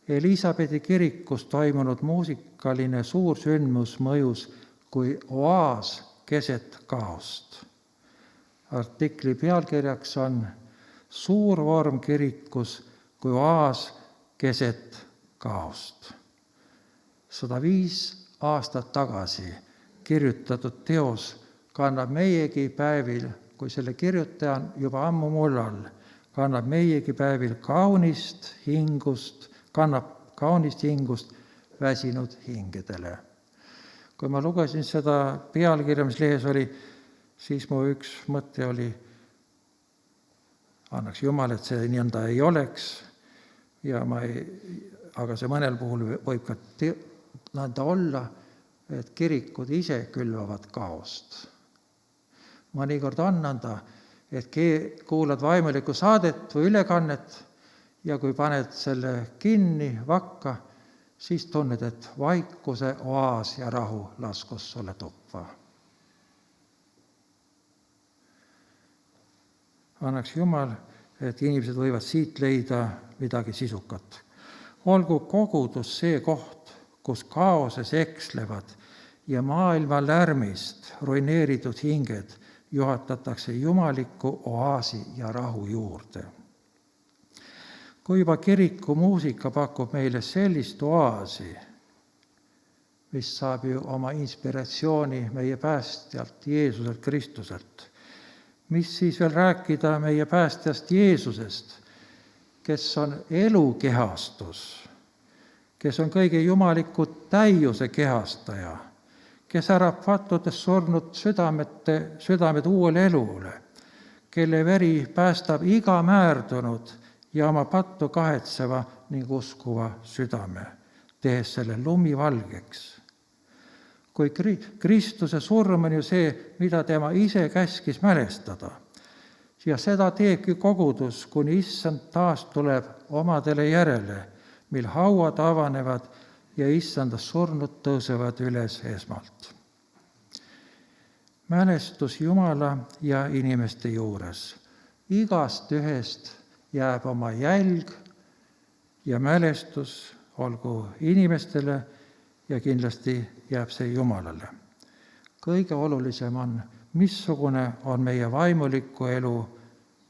Elisabethi kirikus toimunud muusikaline suursündmus mõjus kui oaas keset kaost. Artikli pealkirjaks on Suur vorm kirikus kui oaas keset kaost. 105 aastat tagasi kirjutatud teos kannab meiegi päevil, kui selle kirjutaja on juba ammu mullal, kannab meiegi päevil kaunist hingust väsinud hingedele. Kui ma lugesin seda pealkirja, mis lehes oli, siis mu üks mõte oli, annaks Jumal, et see nõnda ei oleks, aga see mõnel puhul võib ka nõnda olla, et kirikud ise külvavad kaost. Mõnikord on nõnda, et kuulad vaimulikku saadet või ülekannet ja kui paned selle kinni, vakka, siis tunned, et vaikuse oaas ja rahu laskus sulle tuppa. Annaks Jumal, et inimesed võivad siit leida midagi sisukat. Olgu kogudus see koht, kus kaoses ekslevad ja maailma lärmist ruineeritud hinged juhatatakse jumaliku oaasi ja rahu juurde. Kui juba kiriku muusika pakub meile sellist oaasi, mis saab ju oma inspiratsiooni meie päästjalt Jeesuselt Kristuselt, mis siis veel rääkida meie päästjast Jeesusest, kes on elu kehastus, kes on kõige jumaliku täiuse kehastaja, kes ärab pattudes surnud südamed uuele elule, kelle veri päästab iga määrdunud ja oma pattu kahetseva ning uskuva südame, tehes selle lumivalgeks. Kui Kristuse surm on ju see, mida tema ise käskis mälestada. Ja seda teebki kogudus, kuni issand taas tuleb omadele järele, mil hauad avanevad ja issandas surnud tõusevad üles esmalt. Mälestus Jumala ja inimeste juures. Igast ühest jääb oma jälg ja mälestus olgu inimestele ja kindlasti jääb see Jumalale. Kõige olulisem on, missugune on meie vaimuliku elu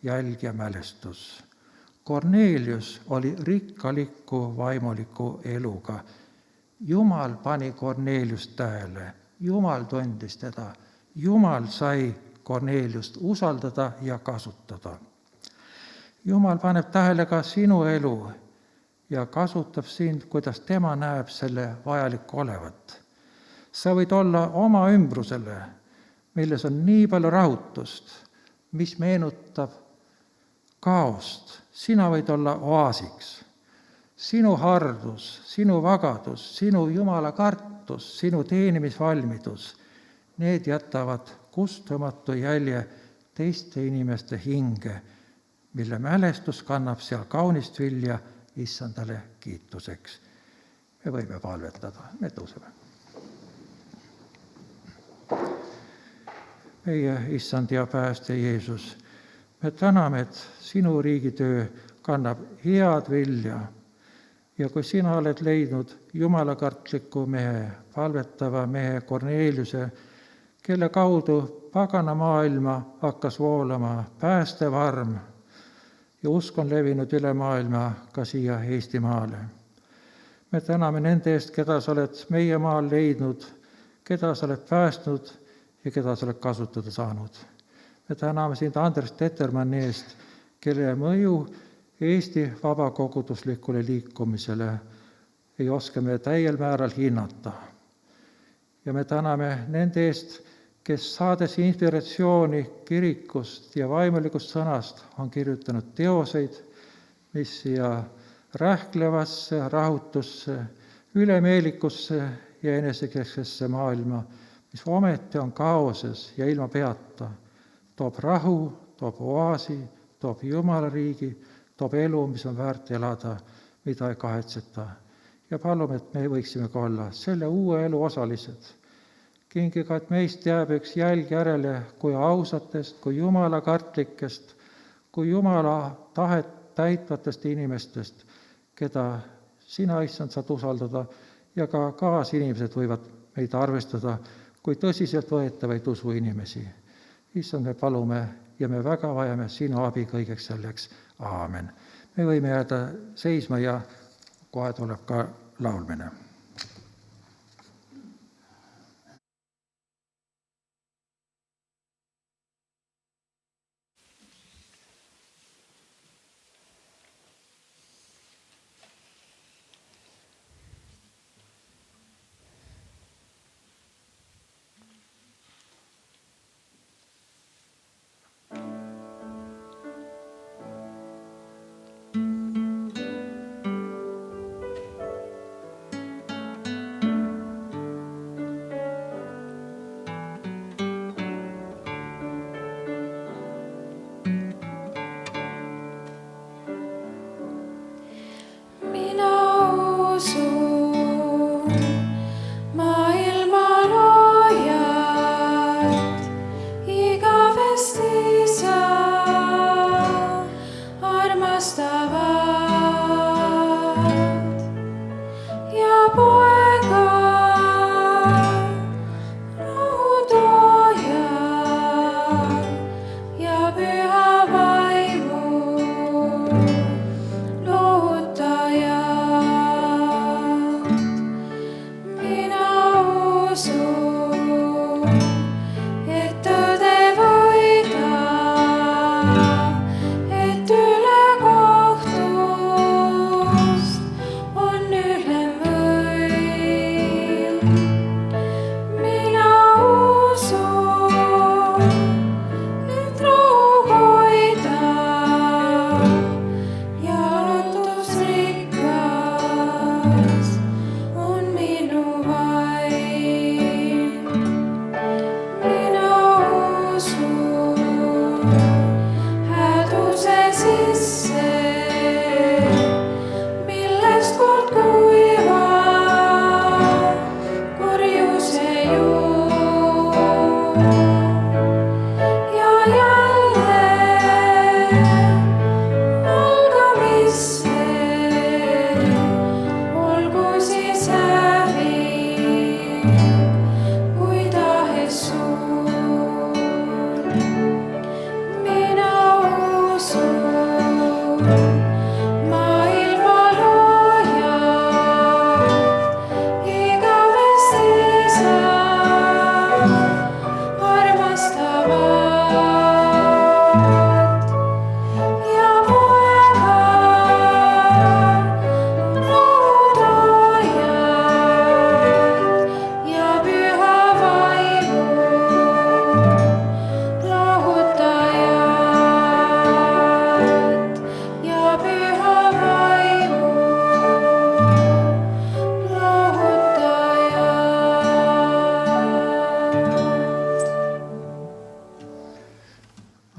jälg ja mälestus. Kornelius oli rikkaliku vaimuliku eluga. Jumal pani Korneliust tähele, Jumal tundis teda, Jumal sai Korneliust usaldada ja kasutada. Jumal paneb tähele ka sinu elu ja kasutab sind, kuidas tema näeb selle vajalik olevat. Sa võid olla oma ümbrusele, milles on nii palju rahutust, mis meenutab kaost. Sina võid olla oaasiks. Sinu hardus, sinu vagadus, sinu Jumala kartus, sinu teenimisvalmidus, need jätavad kustumatu jälje teiste inimeste hinge, mille mälestus kannab seal kaunist vilja Issandale kiituseks. Me võime palvetada, me tõuseme. Meie Issand ja Päästja Jeesus, me täname, et sinu riigitöö kannab head vilja ja kui sina oled leidnud jumalakartliku mehe, palvetava mehe Korneliuse, kelle kaudu pagana maailma hakkas voolama päästevarm ja usk on levinud üle maailma ka siia Eestimaale. Me täname nende eest, keda sa oled meie maal leidnud, keda sa oled päästnud ja keda sa oled kasutada saanud. Me täname sind Andres Tettermanni eest, kelle mõju Eesti vabakoguduslikule liikumisele ei oska me täiel määral hinnata. Ja me täname nende eest, kes saades inspiratsiooni kirikust ja vaimulikust sõnast on kirjutanud teoseid, mis siia rähklevasse, rahutusse, ülemeelikusse ja enesekesksesse maailma, mis ometi on kaoses ja ilma peata, toob rahu, toob oaasi, toob Jumala riigi, toob elu, mis on väärt elada, mida ei kahetseta. Ja palume, et me võiksime ka olla selle uue elu osalised. Kingiga, et meist jääb üks jälg järele kui ausatest, kui Jumala kartlikest, kui Jumala tahet täitvatest inimestest, keda sina, Issand, saad usaldada ja ka kaasinimesed võivad meid arvestada kui tõsiselt võetavaid usuinimesi. Issand, me palume ja me väga vajame sinu abi kõigeks selleks. Aamen. Me võime jääda seisma ja kohe tuleb ka laulmine.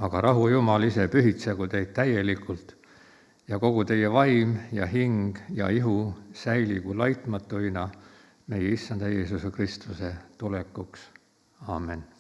aga rahu Jumal ise pühitsegu teid täielikult ja kogu teie vaim ja hing ja ihu säiligu laitmatuina meie Issanda Jeesuse Kristuse tulekuks. Aamen.